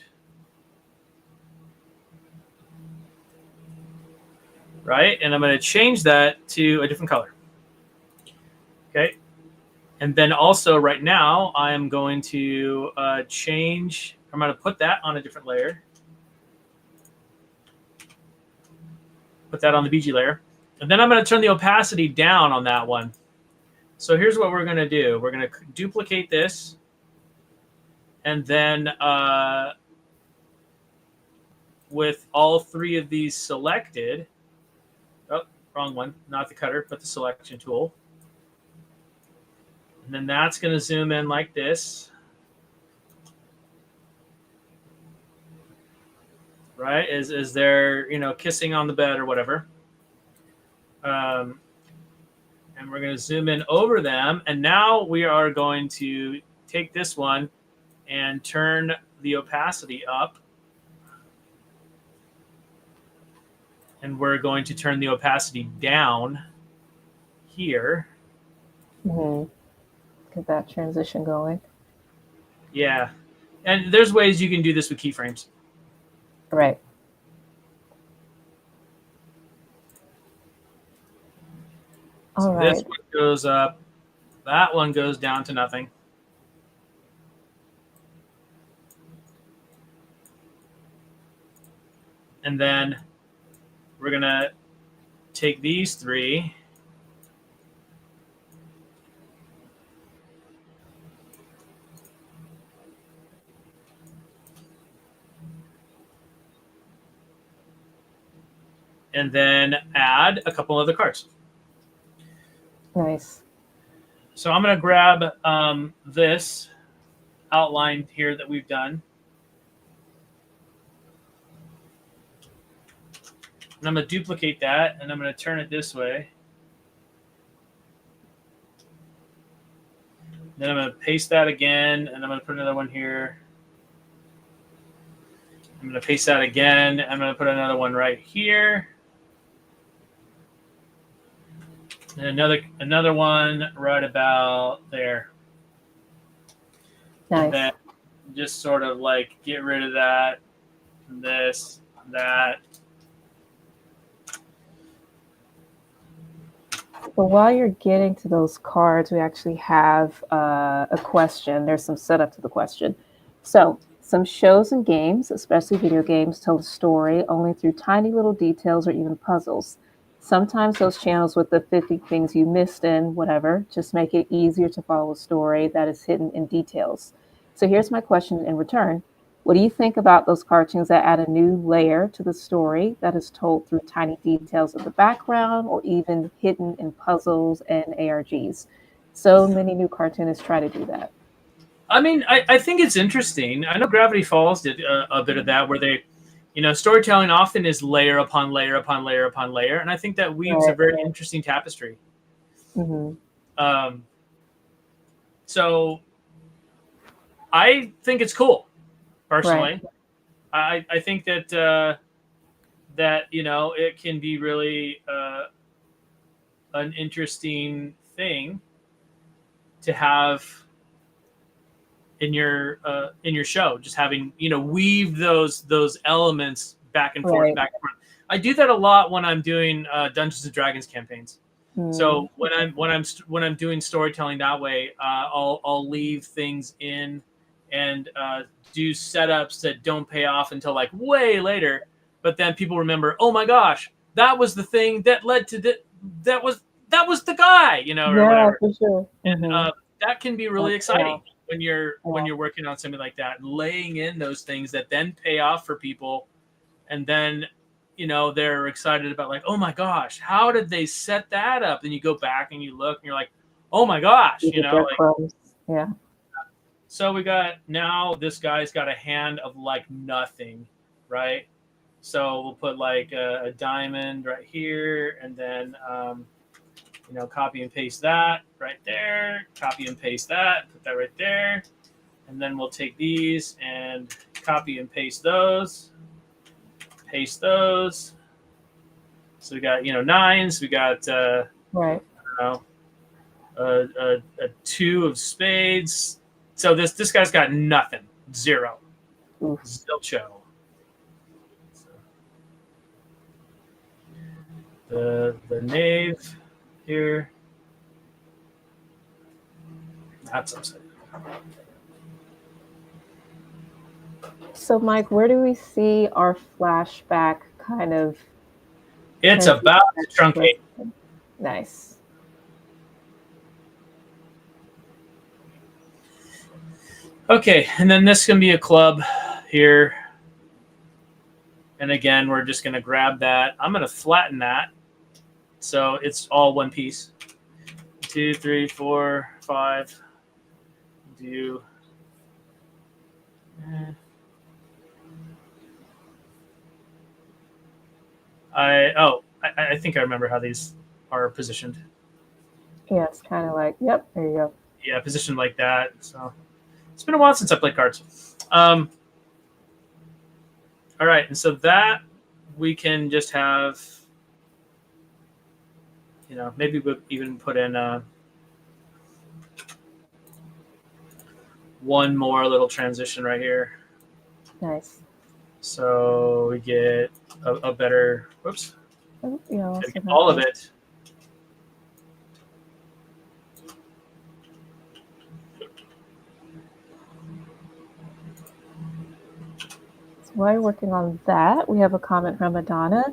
Right? And I'm going to change that to a different color. Okay. And then also right now, I'm going to I'm going to put that on a different layer. Put that on the BG layer. And then I'm going to turn the opacity down on that one. So here's what we're going to do. We're going to duplicate this. And then with all three of these selected, oh, wrong one, not the cutter, but the selection tool. And then that's going to zoom in like this. Right? Is they're, kissing on the bed or whatever. And we're going to zoom in over them. And now we are going to take this one and turn the opacity up. And we're going to turn the opacity down here. Mm-hmm. Get that transition going. Yeah. And there's ways you can do this with keyframes. Right. So this one goes up. That one goes down to nothing. And then we're going to take these three. And then add a couple other cards. Nice. So I'm going to grab this outline here that we've done. And I'm going to duplicate that, and I'm going to turn it this way. Then I'm going to paste that again, and I'm going to put another one here. I'm going to paste that again. I'm going to put another one right here. And another one right about there. Nice. And then just sort of like get rid of that, this, that. But while you're getting to those cards, we actually have a question. There's some setup to the question. So some shows and games, especially video games, tell a story only through tiny little details or even puzzles. Sometimes those channels with the 50 things you missed in whatever just make it easier to follow a story that is hidden in details. So here's my question in return. What do you think about those cartoons that add a new layer to the story that is told through tiny details of the background or even hidden in puzzles and ARGs? So many new cartoonists try to do that. I mean, I think it's interesting. I know Gravity Falls did a bit of that where they, storytelling often is layer upon layer upon layer upon layer. And I think that weaves a very interesting tapestry. Mm-hmm. So I think it's cool. Personally, Right. I think that it can be really an interesting thing to have in your show. Just having weave those elements back and forth, back and forth. I do that a lot when I'm doing Dungeons and Dragons campaigns. So when I'm doing storytelling that way, I'll leave things in and do setups that don't pay off until like way later. But then people remember, oh my gosh, that was the thing that led to that was the guy, you know, or Yeah, whatever. for sure. And Mm-hmm. that can be really exciting when you're Yeah. working on something like that, laying in those things that then pay off for people, and then you know they're excited about like, oh my gosh, how did they set that up? And you go back and you look and you're like, oh my gosh, You you get know, their like. crumbs. Yeah. So we got, now this guy's got a hand of like nothing, right? So we'll put like a diamond right here, and then you know, copy and paste that right there, copy and paste that, put that right there, and then we'll take these and copy and paste those, paste those. So we got, you know, nines, we got Right. you know, a two of spades. So this guy's got nothing, zero, Oof. zilcho. The knave here. That's upside down. So, Mike, where do we see our flashback kind of? It's about to truncate. Nice. Okay, and then this can be a club here. And again, we're just going to grab that. I'm going to flatten that so it's all one piece. 2, 3, 4, 5. Do. I think I remember how these are positioned. Yeah, it's kind of like, yep, there you go. Yeah, positioned like that. So it's been a while since I played cards. All right, and so that we can just have, you know, maybe we'll even put in one more little transition right here. Nice. So we get a better, whoops, Yeah, all of it. While you're working on that, we have a comment from Madonna.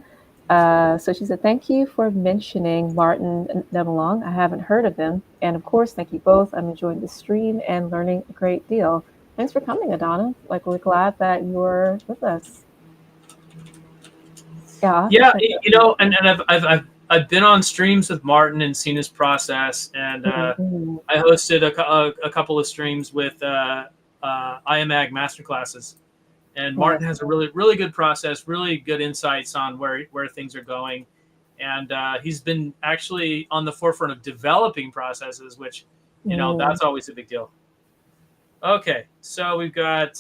So she said, thank you for mentioning Martin Nemelong. I haven't heard of him. And of course, thank you both. I'm enjoying the stream and learning a great deal. Thanks for coming, Adana. Like, we're glad that you're with us. Yeah. Yeah, you know, and I've been on streams with Martin and seen his process, and Mm-hmm. I hosted a couple of streams with IMAG masterclasses. And Martin has a really good process, really good insights on where things are going. And he's been actually on the forefront of developing processes, which, you know, that's always a big deal. Okay, so we've got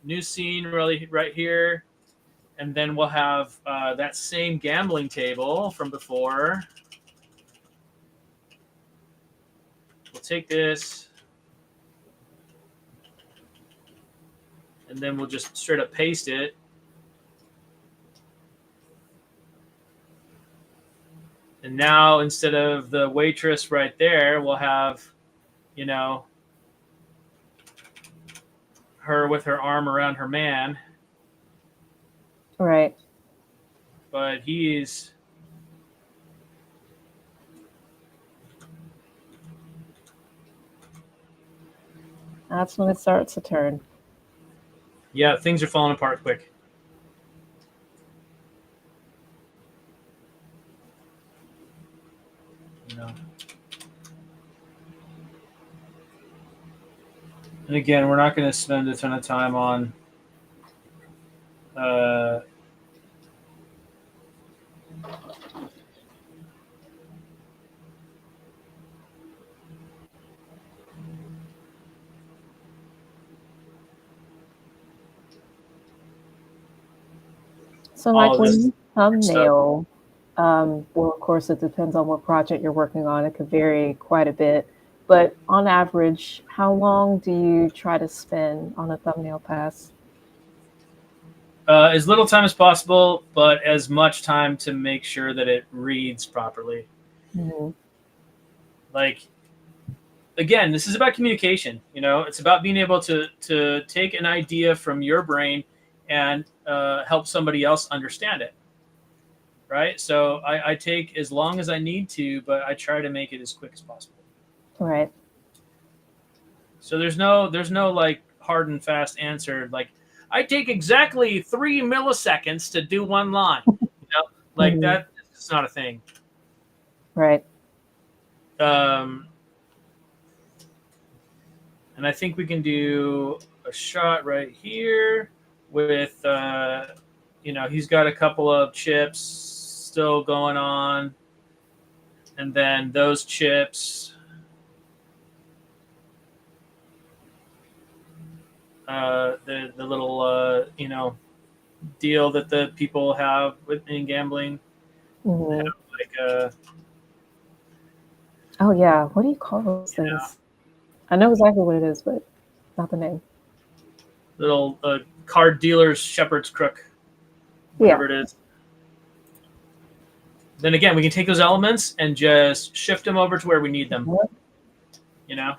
new scene really right here. And then we'll have that same gambling table from before. We'll take this. And then we'll just straight up paste it. And now instead of the waitress right there, we'll have, you know, her with her arm around her man. Right. But he's That's when it starts to turn. Yeah, things are falling apart quick. You know. And again, we're not going to spend a ton of time on so, like, when you thumbnail, well, of course, it depends on what project you're working on. It could vary quite a bit. But on average, how long do you try to spend on a thumbnail pass? As little time as possible, but as much time to make sure that it reads properly. Mm-hmm. Like, again, this is about communication. You know, it's about being able to take an idea from your brain and help somebody else understand it. Right. So I take as long as I need to, but I try to make it as quick as possible. Right. So there's no like hard and fast answer. Like I take exactly 3 milliseconds to do one line. You know, like Mhm. that. It's not a thing. Right. And I think we can do a shot right here with, he's got a couple of chips still going on. And then those chips, the little, deal that the people have in gambling. Mhm. Like, Oh yeah. What do you call those things? I know exactly what it is, but not the name. little card dealer's shepherd's crook, Yeah. whatever it is. Then again, we can take those elements and just shift them over to where we need them. You know?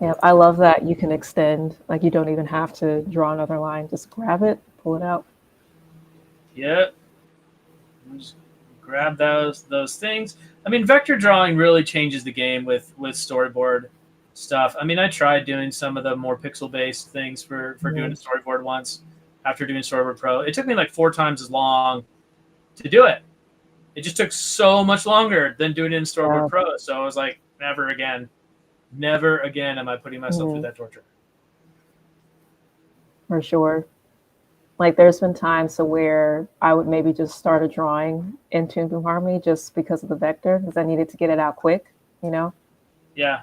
Yeah, I love that you can extend. Like you don't even have to draw another line. Just grab it, pull it out. Yep. Just grab those things. I mean, vector drawing really changes the game with storyboard stuff. I mean, I tried doing some of the more pixel-based things for doing a storyboard once after doing Storyboard Pro. It took me like 4 times as long to do it. It just took so much longer than doing it in Storyboard Yeah. Pro. So I was like, never again. Never again am I putting myself through that torture. For sure. Like there's been times to where I would maybe just start a drawing in Tune Through Harmony just because of the vector, because I needed to get it out quick, you know? Yeah.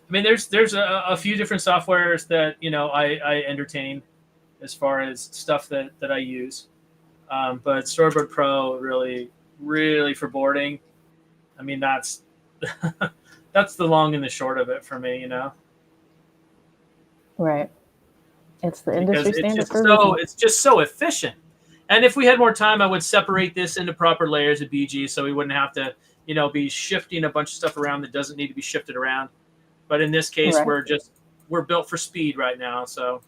I mean, there's a few different softwares that, I entertain as far as stuff that I use. But Storyboard Pro really, really for boarding. I mean, that's that's the long and the short of it for me, Right. It's the because industry standard for a reason. it's just so efficient. And if we had more time, I would separate this into proper layers of BG so we wouldn't have to, be shifting a bunch of stuff around that doesn't need to be shifted around. But in this case, Right. we're built for speed right now. So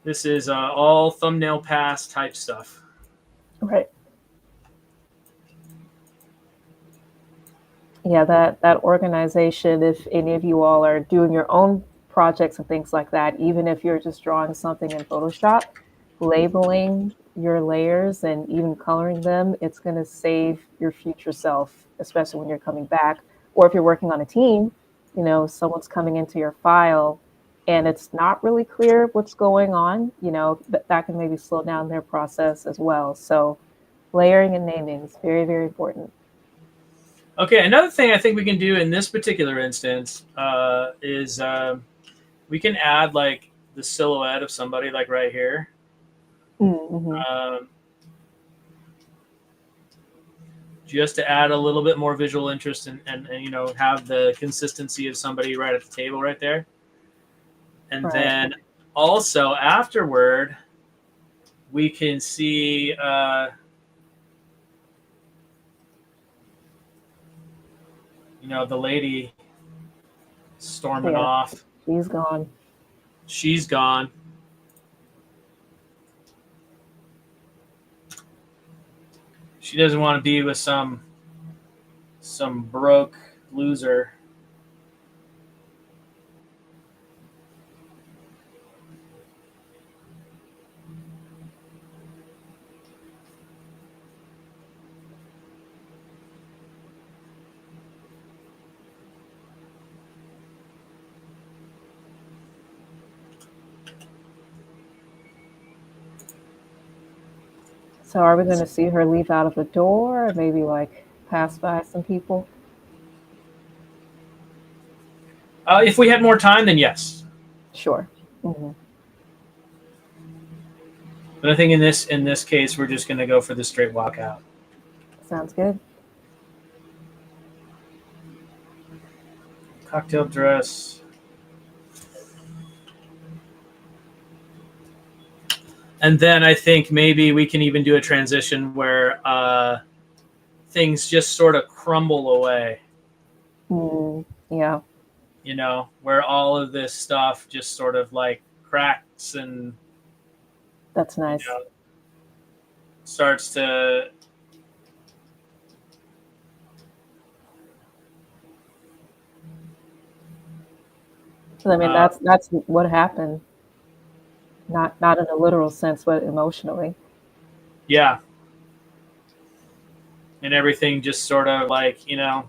this is all thumbnail pass type stuff. Right. Yeah, that organization, if any of you all are doing your own projects and things like that, even if you're just drawing something in Photoshop, labeling your layers and even coloring them, it's going to save your future self, especially when you're coming back. Or if you're working on a team, someone's coming into your file and it's not really clear what's going on, that can maybe slow down their process as well. So layering and naming is very, very important. Okay, another thing I think we can do in this particular instance is we can add like the silhouette of somebody like right here. Mm-hmm. Just to add a little bit more visual interest and have the consistency of somebody right at the table right there. And Right. then also afterward, we can see the lady storming off. She's gone. She's gone. She doesn't want to be with some broke loser. So are we going to see her leave out of the door or maybe like pass by some people? If we had more time, then yes. Sure. Mm-hmm. But I think in this case, we're just going to go for the straight walkout. Sounds good. Cocktail dress. And then I think maybe we can even do a transition where things just sort of crumble away. Yeah. You know, where all of this stuff just sort of like cracks and That's nice. Starts to I mean, that's what happened. Not in a literal sense, but emotionally. yeah. And everything just sort of like,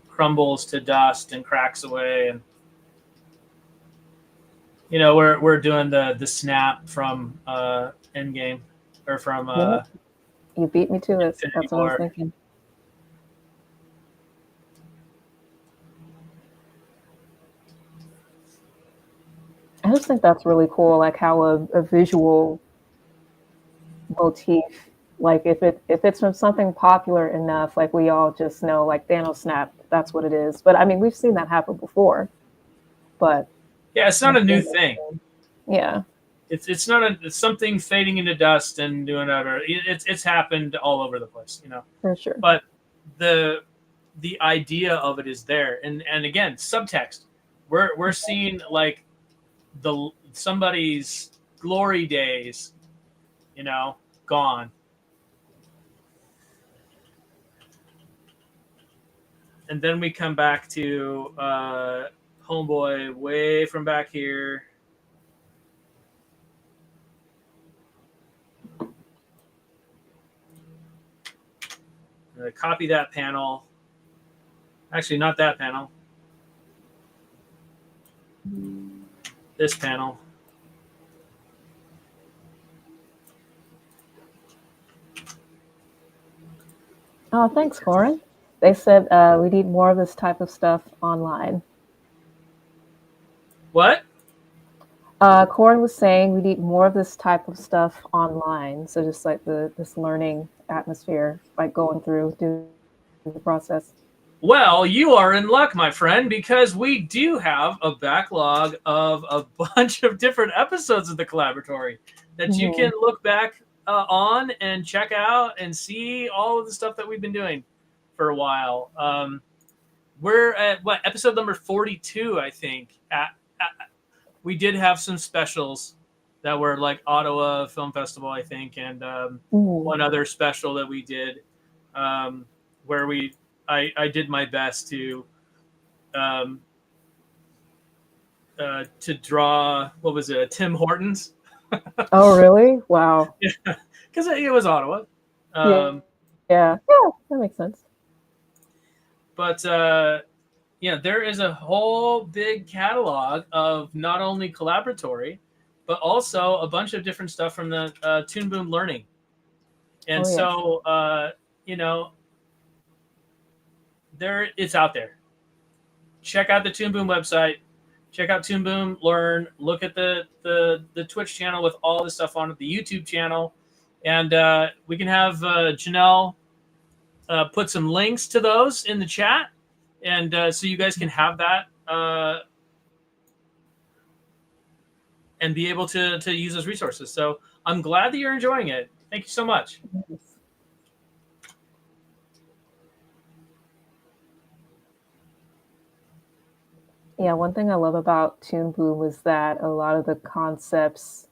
crumbles to dust and cracks away. And we're doing the snap from Endgame or from Yeah, you beat me to it. Infinity That's what I was War. thinking. I just think that's really cool, like how a visual motif, like if it's from something popular enough, like we all just know, like Thanos snap, that's what it is. But I mean, we've seen that happen before. But Yeah, it's not a new thing. Yeah, It's not it's something fading into dust and doing other. It's happened all over the place, for sure. But the idea of it is there, and again, subtext. We're seeing like somebody's glory days, gone. And then we come back to homeboy way from back here. Copy that panel. Actually, not that panel. This panel. Oh, thanks, Corin. They said we need more of this type of stuff online. What? Corin was saying we need more of this type of stuff online. So just like this learning atmosphere, like going through the process. Well, you are in luck, my friend, because we do have a backlog of a bunch of different episodes of the Collaboratory that you can look back on and check out and see all of the stuff that we've been doing for a while. We're at episode number 42, I think. We did have some specials that were like Ottawa Film Festival, I think, and one other special that we did where I did my best to draw, what was it, Tim Hortons. Oh, really? Wow. Yeah, because it was Ottawa. Yeah, that makes sense. But there is a whole big catalog of not only Collaboratory, but also a bunch of different stuff from the Toon Boom Learning. And so, it's out there. Check out the Toon Boom website. Check out Toon Boom Learn. Look at the Twitch channel with all the stuff on it, the YouTube channel. And we can have Janelle put some links to those in the chat. And so you guys can have that and be able to use those resources. So I'm glad that you're enjoying it. Thank you so much. Yeah, one thing I love about Toon Boom is that a lot of the concepts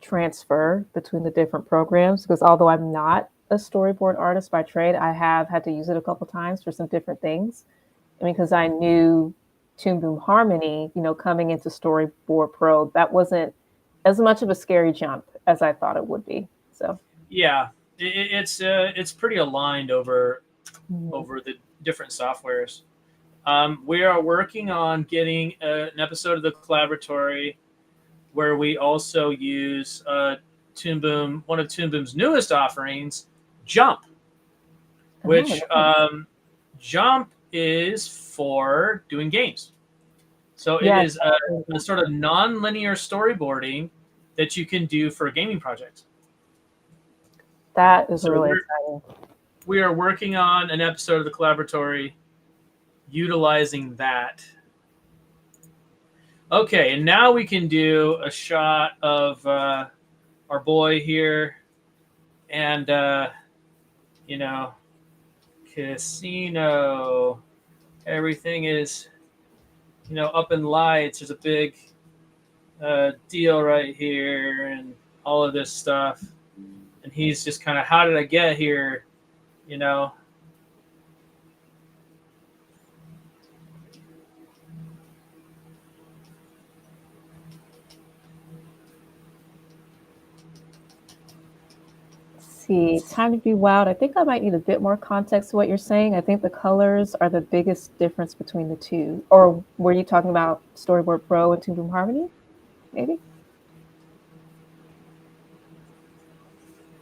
transfer between the different programs, because although I'm not a storyboard artist by trade, I have had to use it a couple times for some different things. I mean, because I knew Toon Boom Harmony, coming into Storyboard Pro, that wasn't as much of a scary jump as I thought it would be. So yeah, it's pretty aligned over the different softwares. We are working on getting an episode of the Collaboratory where we also use Toon Boom, one of Toon Boom's newest offerings, Jump, which Jump is for doing games. So it is a sort of non-linear storyboarding that you can do for a gaming project. That is really exciting. We are working on an episode of the Collaboratory utilizing that. Okay, and now we can do a shot of our boy here, and you know, casino. Everything is, up in lights. There's a big deal right here, and all of this stuff. And he's just kind of, how did I get here? You know. See, time to be wild. I think I might need a bit more context to what you're saying. I think the colors are the biggest difference between the two. Or were you talking about Storyboard Pro and Toon Boom Harmony? Maybe.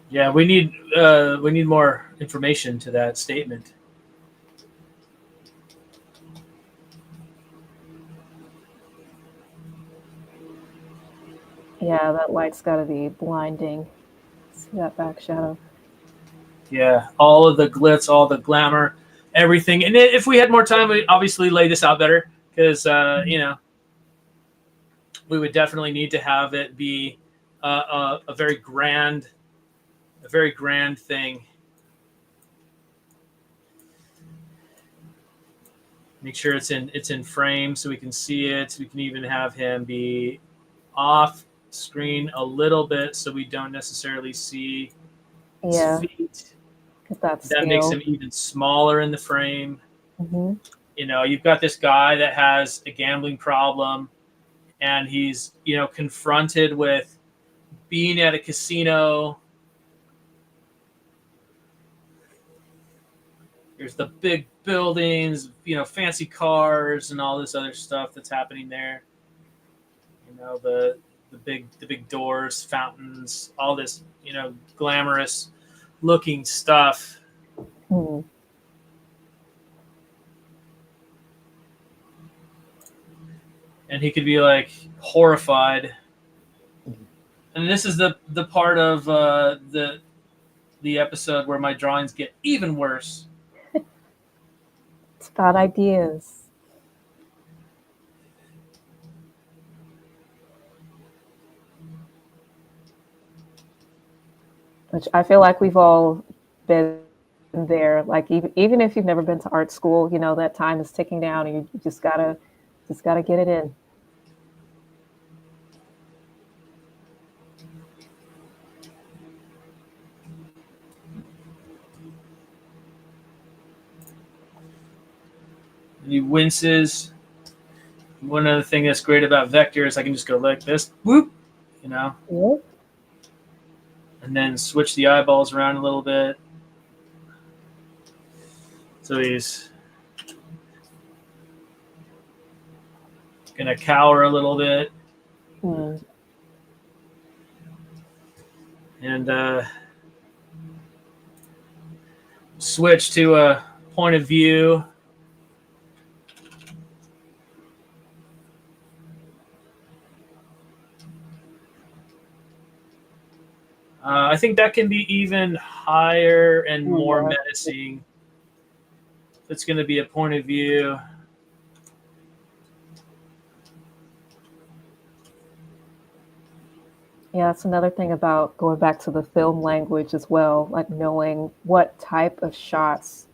Yeah, we need more information to that statement. Yeah, that light's got to be blinding. See that back shadow. Yeah, all of the glitz, all the glamour, everything. And if we had more time, we'd obviously lay this out better because, we would definitely need to have it be a very grand thing. Make sure it's in frame so we can see it. We can even have him be off screen a little bit so we don't necessarily see his feet. That makes him even smaller in the frame. Mm-hmm. You've got this guy that has a gambling problem, and he's confronted with being at a casino. There's the big buildings, fancy cars, and all this other stuff that's happening there. The big doors, fountains, all this glamorous looking stuff. Mm. And he could be like horrified. And this is the part of the episode where my drawings get even worse. It's about ideas. Which I feel like we've all been there. Like even if you've never been to art school, that time is ticking down, and you just gotta get it in. And he winces. One other thing that's great about vector is I can just go like this, whoop, Yep. and then switch the eyeballs around a little bit. So he's gonna cower a little bit. Mm. And switch to a point of view. I think that can be even higher and more menacing. It's going to be a point of view. Yeah, that's another thing about going back to the film language as well, like knowing what type of shots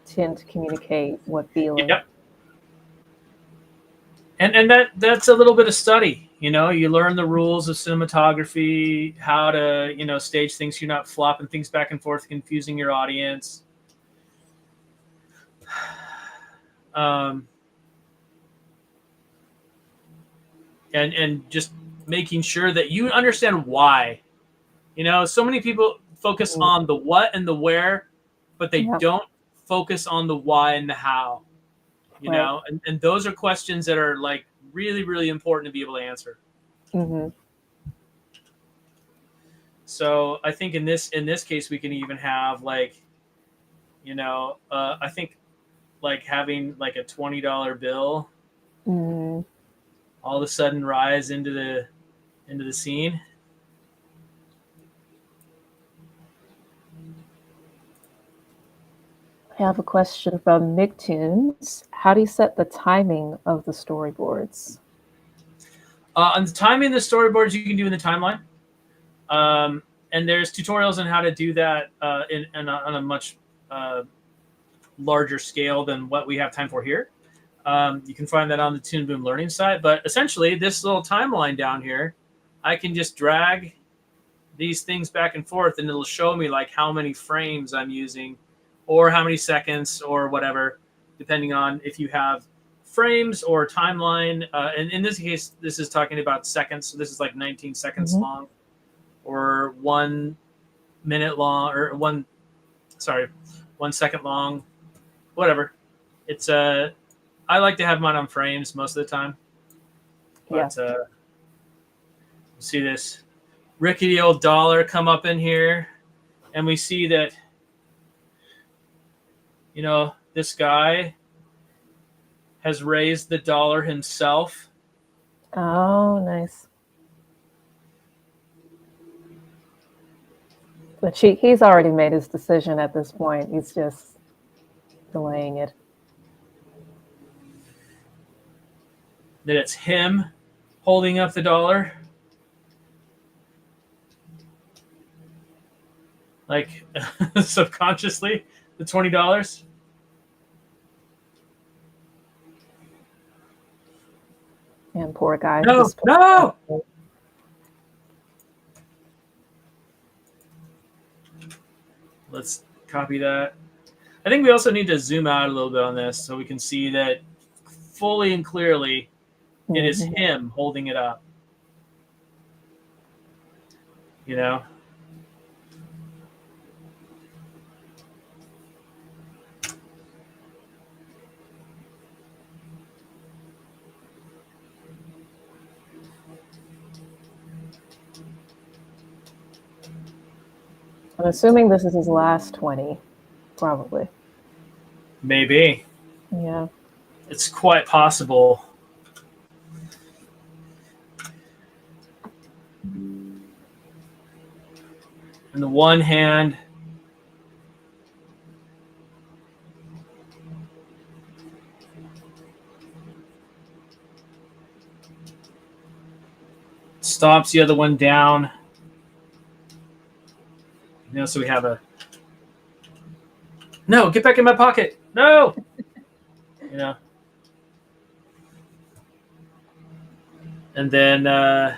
tend to communicate what feeling. Yep. And that's a little bit of study. You learn the rules of cinematography, how to, stage things so you're not flopping things back and forth, confusing your audience. And just making sure that you understand why. So many people focus on the what and the where, but they don't focus on the why and the how. And those are questions that are like really, really important to be able to answer. Mm-hmm. So I think in this case, we can even have like, I think like having like a $20 bill all of a sudden rise into the scene. I have a question from Nicktoons. How do you set the timing of the storyboards? On the timing of the storyboards, you can do in the timeline. And there's tutorials on how to do that on a much larger scale than what we have time for here. You can find that on the Toon Boom Learning site. But essentially, this little timeline down here, I can just drag these things back and forth, and it'll show me like how many frames I'm using, or how many seconds, or whatever, depending on if you have frames or timeline. And in this case, this is talking about seconds. So this is like 19 seconds long, or 1 minute long, or 1 second long, whatever. It's I like to have mine on frames most of the time. But see this rickety old dollar come up in here, and we see that, you know, this guy has raised the dollar himself. Oh, nice. But he's already made his decision at this point. He's just delaying it. That it's him holding up the dollar. Like subconsciously, the $20. And poor guy. No. Let's copy that. I think we also need to zoom out a little bit on this so we can see that fully and clearly it is him holding it up. You know? I'm assuming this is his last 20, probably. Maybe. Yeah. It's quite possible. In the one hand, stomps the other one down. You know, so we have a no, get back in my pocket. No. You know. And then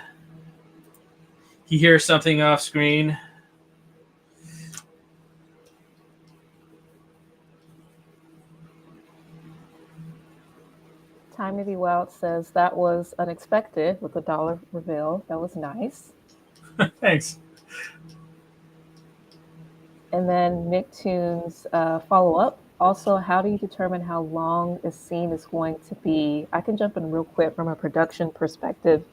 he hears something off screen. Time to Be Wild says that was unexpected with the dollar reveal. That was nice. Thanks. And then Nicktoons follow-up. Also, how do you determine how long a scene is going to be? I can jump in real quick from a production perspective.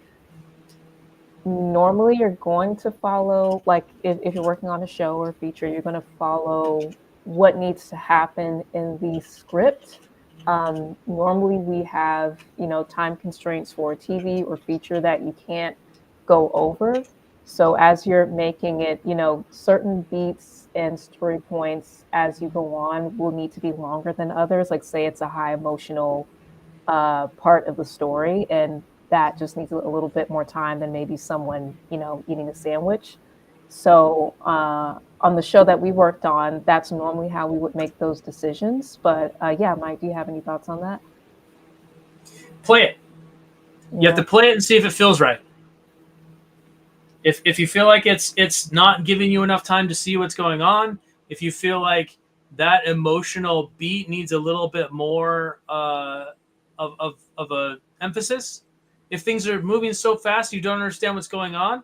Normally, you're going to follow, like if you're working on a show or a feature, you're going to follow what needs to happen in the script. Normally, we have, time constraints for a TV or feature that you can't go over. So as you're making it, certain beats and story points as you go on will need to be longer than others. Like say it's a high emotional part of the story, and that just needs a little bit more time than maybe someone, eating a sandwich. So on the show that we worked on, that's normally how we would make those decisions. But yeah, Mike, do you have any thoughts on that? Play it. You have to play it and see if it feels right. If you feel like it's not giving you enough time to see what's going on, if you feel like that emotional beat needs a little bit more of a emphasis, if things are moving so fast you don't understand what's going on,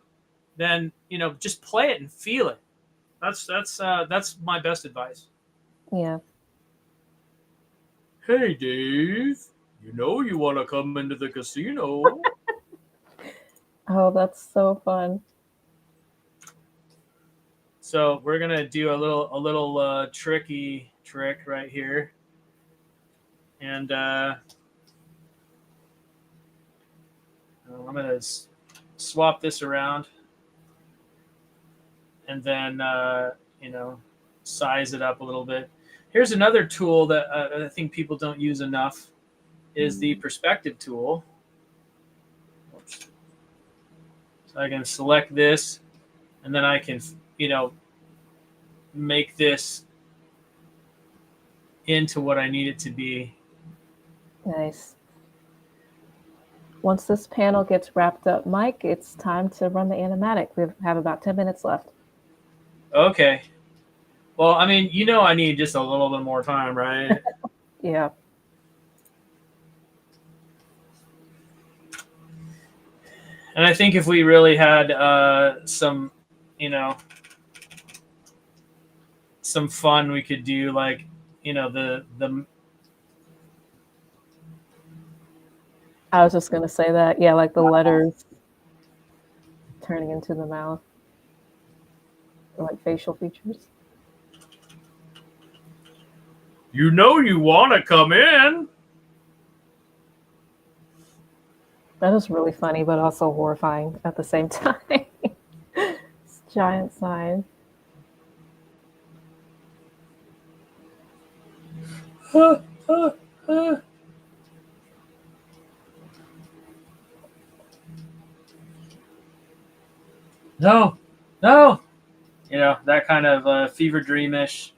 then just play it and feel it. That's my best advice. Yeah. Hey Dave, you want to come into the casino? Oh, that's so fun. So we're gonna do a little tricky trick right here, and I'm gonna swap this around, and then size it up a little bit. Here's another tool that I think people don't use enough, is the perspective tool. Oops. So I can select this and then I can, make this into what I need it to be. Nice. Once this panel gets wrapped up, Mike, it's time to run the animatic. We have about 10 minutes left. Okay. Well, I mean, I need just a little bit more time, right? Yeah. And I think if we really had some fun, we could do like, the I was just going to say that. Yeah, like the letters turning into the mouth. Or like facial features. You want to come in. That is really funny, but also horrifying at the same time. This giant sign. No, that kind of fever dreamish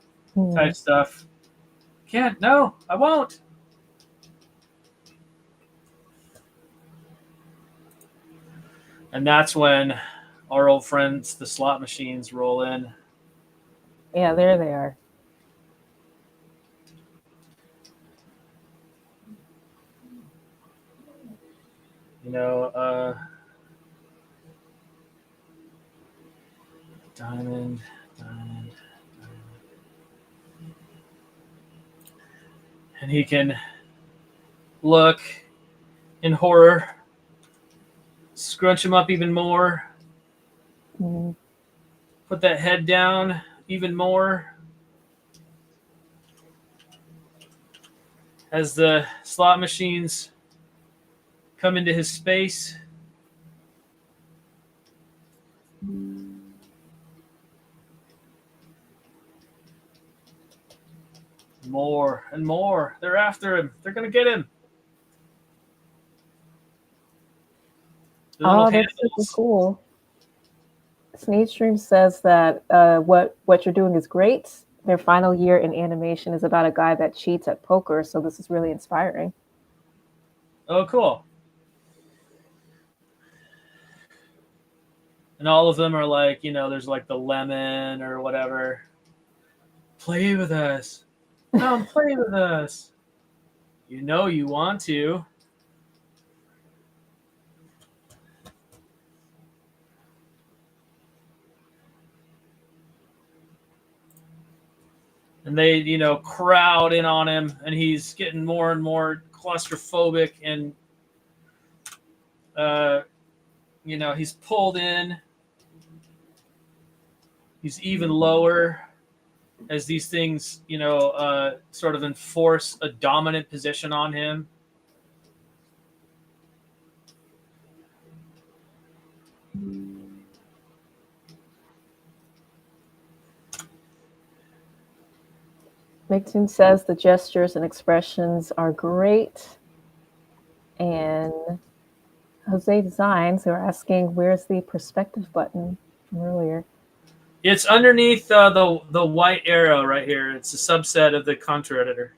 type stuff. Can't. No, I won't. And that's when our old friends, the slot machines, roll in. Yeah, there they are. Diamond. And he can look in horror, scrunch him up even more, put that head down even more. As the slot machines come into his space. More and more. They're after him. They're going to get him. Oh, that's super cool. Sneedstream says that what you're doing is great. Their final year in animation is about a guy that cheats at poker, so this is really inspiring. Oh, cool. And all of them are like, there's like the lemon or whatever. Play with us. Come play with us. You want to. And they, crowd in on him, and he's getting more and more claustrophobic, and, he's pulled in. He's even lower as these things, sort of enforce a dominant position on him. Mixon says the gestures and expressions are great. And Jose Designs, who are asking, where's the perspective button from earlier? It's underneath the white arrow right here. It's a subset of the contour editor.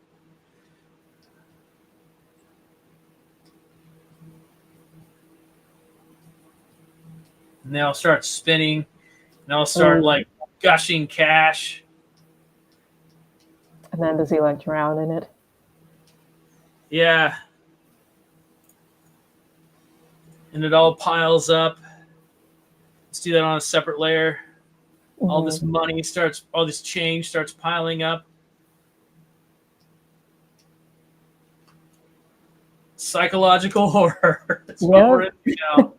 And they'll start spinning. And they'll start like gushing cash. And then does he like drown in it? Yeah. And it all piles up. Let's do that on a separate layer. All this money all this change starts piling up. Psychological horror. That's what we're in now.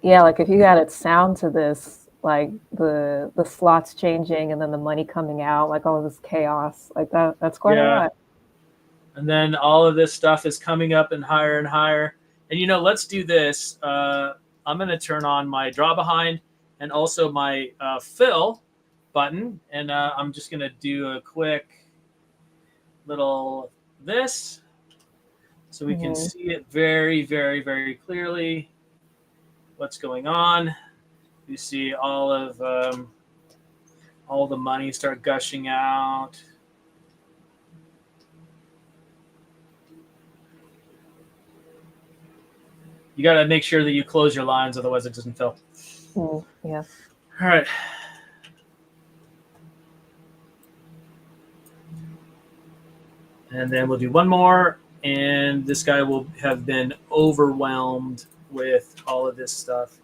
Yeah, like if you added sound to this, like the slots changing and then the money coming out, like all of this chaos, like that's quite a lot. And then all of this stuff is coming up and higher and higher. And let's do this. I'm going to turn on my draw behind and also my fill button. And I'm just going to do a quick little this so we can see it very, very, very clearly what's going on. You see all the money start gushing out. You got to make sure that you close your lines, otherwise it doesn't fill. Yeah. All right. And then we'll do one more, and this guy will have been overwhelmed with all of this stuff.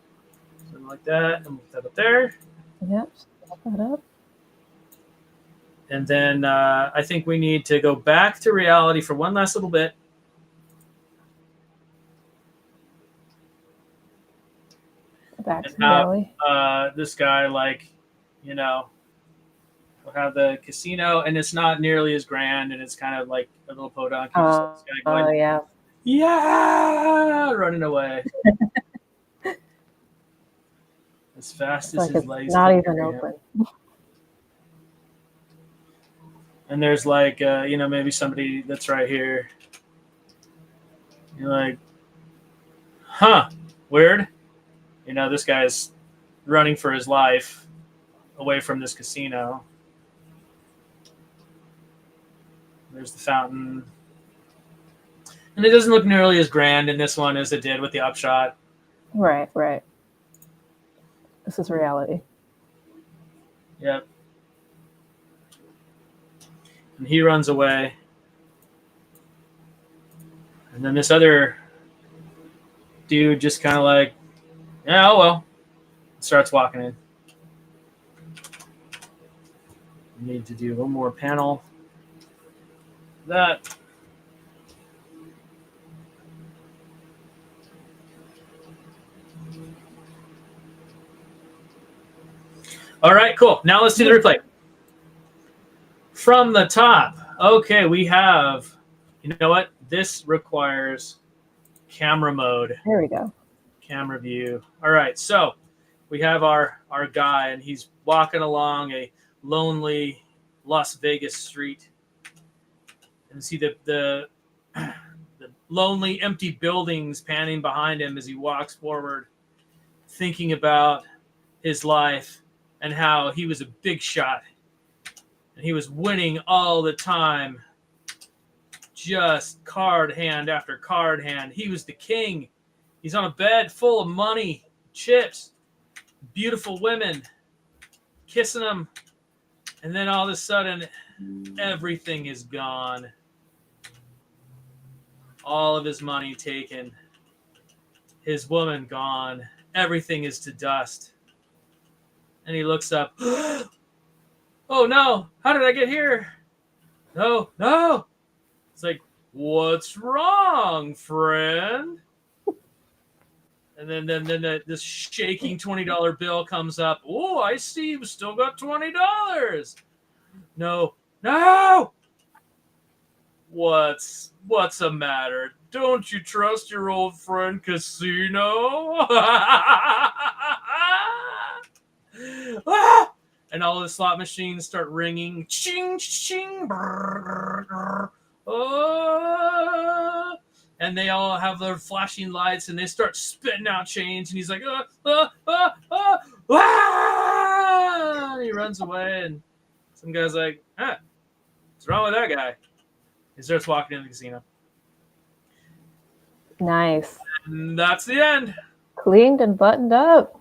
Something like that, and we'll put that up there. Yep. Put that up. And then I think we need to go back to reality for one last little bit. Back to reality. This guy, like, you know, we'll have the casino, and it's not nearly as grand, and it's kind of like a little podunk. Yeah. Yeah, running away as fast as his legs. Not even open. And there's like, maybe somebody that's right here. You're like, huh, weird. This guy's running for his life away from this casino. There's the fountain. And it doesn't look nearly as grand in this one as it did with the upshot. Right. This is reality. Yep. And he runs away. And then this other dude just kind of like, yeah, oh well. Starts walking in. We need to do one more panel. That. All right, cool. Now let's do the replay. From the top. Okay, we have, you know what? This requires camera mode. There we go. Camera view. All right, so we have our guy, and he's walking along a lonely Las Vegas street. And see the lonely, empty buildings panning behind him as he walks forward, thinking about his life and how he was a big shot. And he was winning all the time. Just card hand after card hand. He was the king. He's on a bed full of money, chips, beautiful women, kissing them. And then all of a sudden, everything is gone. All of his money taken. His woman gone. Everything is to dust. And he looks up. Oh no, how did I get here? No. It's like, what's wrong, friend? And then this shaking $20 bill comes up. Oh, I see you've still got $20. No. What's the matter? Don't you trust your old friend Casino? And all the slot machines start ringing. Ching, ching. Brr, brr. Oh. And they all have their flashing lights, and they start spitting out change. And he's like, And he runs away, and some guy's like, what's wrong with that guy? He starts walking in the casino. Nice. And that's the end. Cleaned and buttoned up.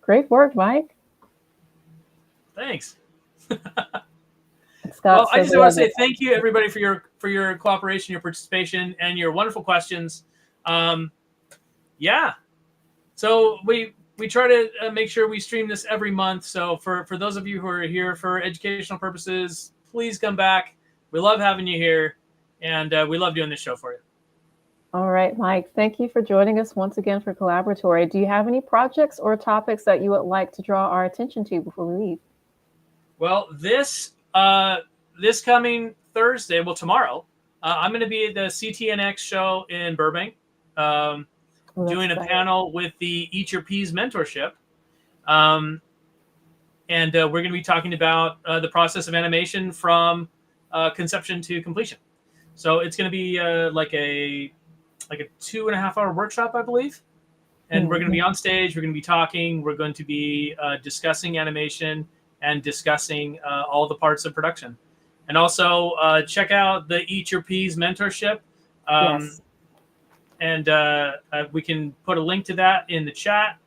Great work, Mike. Thanks. Well, I just want to say thank you, everybody, for your cooperation, your participation, and your wonderful questions. Yeah. So we try to make sure we stream this every month. So for those of you who are here for educational purposes, please come back. We love having you here, and we love doing this show for you. All right, Mike, thank you for joining us once again for Collaboratory. Do you have any projects or topics that you would like to draw our attention to before we leave? Well, this coming Thursday, tomorrow, I'm going to be at the CTNX show in Burbank, doing a panel with the Eat Your Peas mentorship. And we're going to be talking about the process of animation from conception to completion. So it's going to be like a 2.5 hour workshop, I believe. and we're going to be on stage. We're going to be talking. We're going to be discussing animation and discussing all the parts of production. And also check out the Eat Your Peas mentorship. Yes. And we can put a link to that in the chat.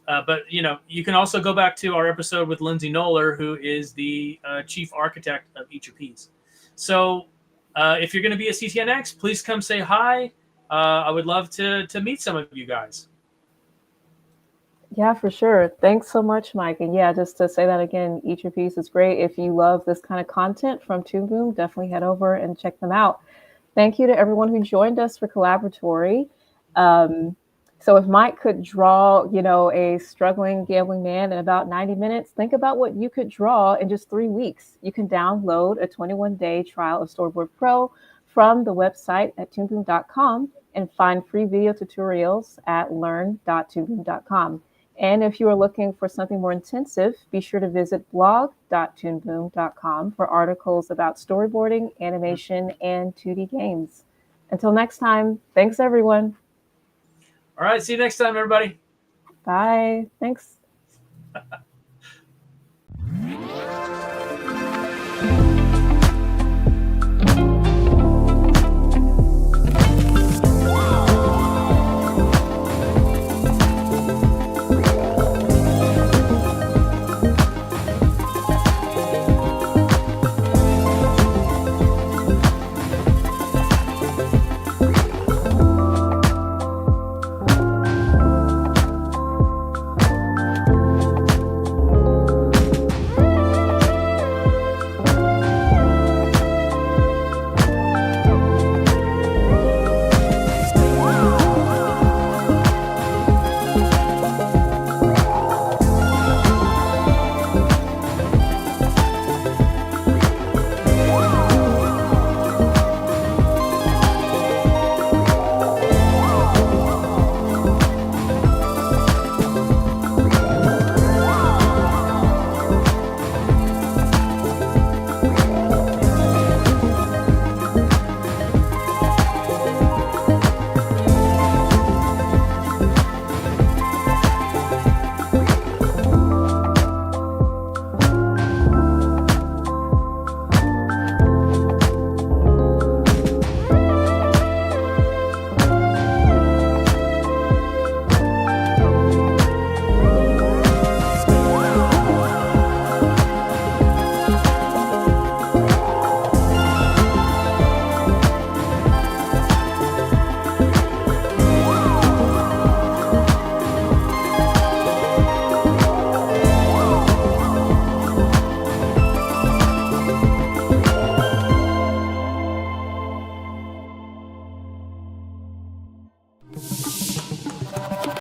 But you can also go back to our episode with Lindsay Knoller, who is the chief architect of Eat Your Peas. So if you're going to be at CTNX, please come say hi. I would love to meet some of you guys. Yeah, for sure. Thanks so much, Mike. And yeah, just to say that again, Eat Your Piece is great. If you love this kind of content from Toon Boom, definitely head over and check them out. Thank you to everyone who joined us for Collaboratory. So if Mike could draw, a struggling gambling man in about 90 minutes, think about what you could draw in just 3 weeks. You can download a 21-day trial of Storyboard Pro from the website at toonboom.com and find free video tutorials at learn.toonboom.com. And if you are looking for something more intensive, be sure to visit blog.toonboom.com for articles about storyboarding, animation, and 2D games. Until next time, thanks everyone. All right, see you next time, everybody. Bye. Thanks.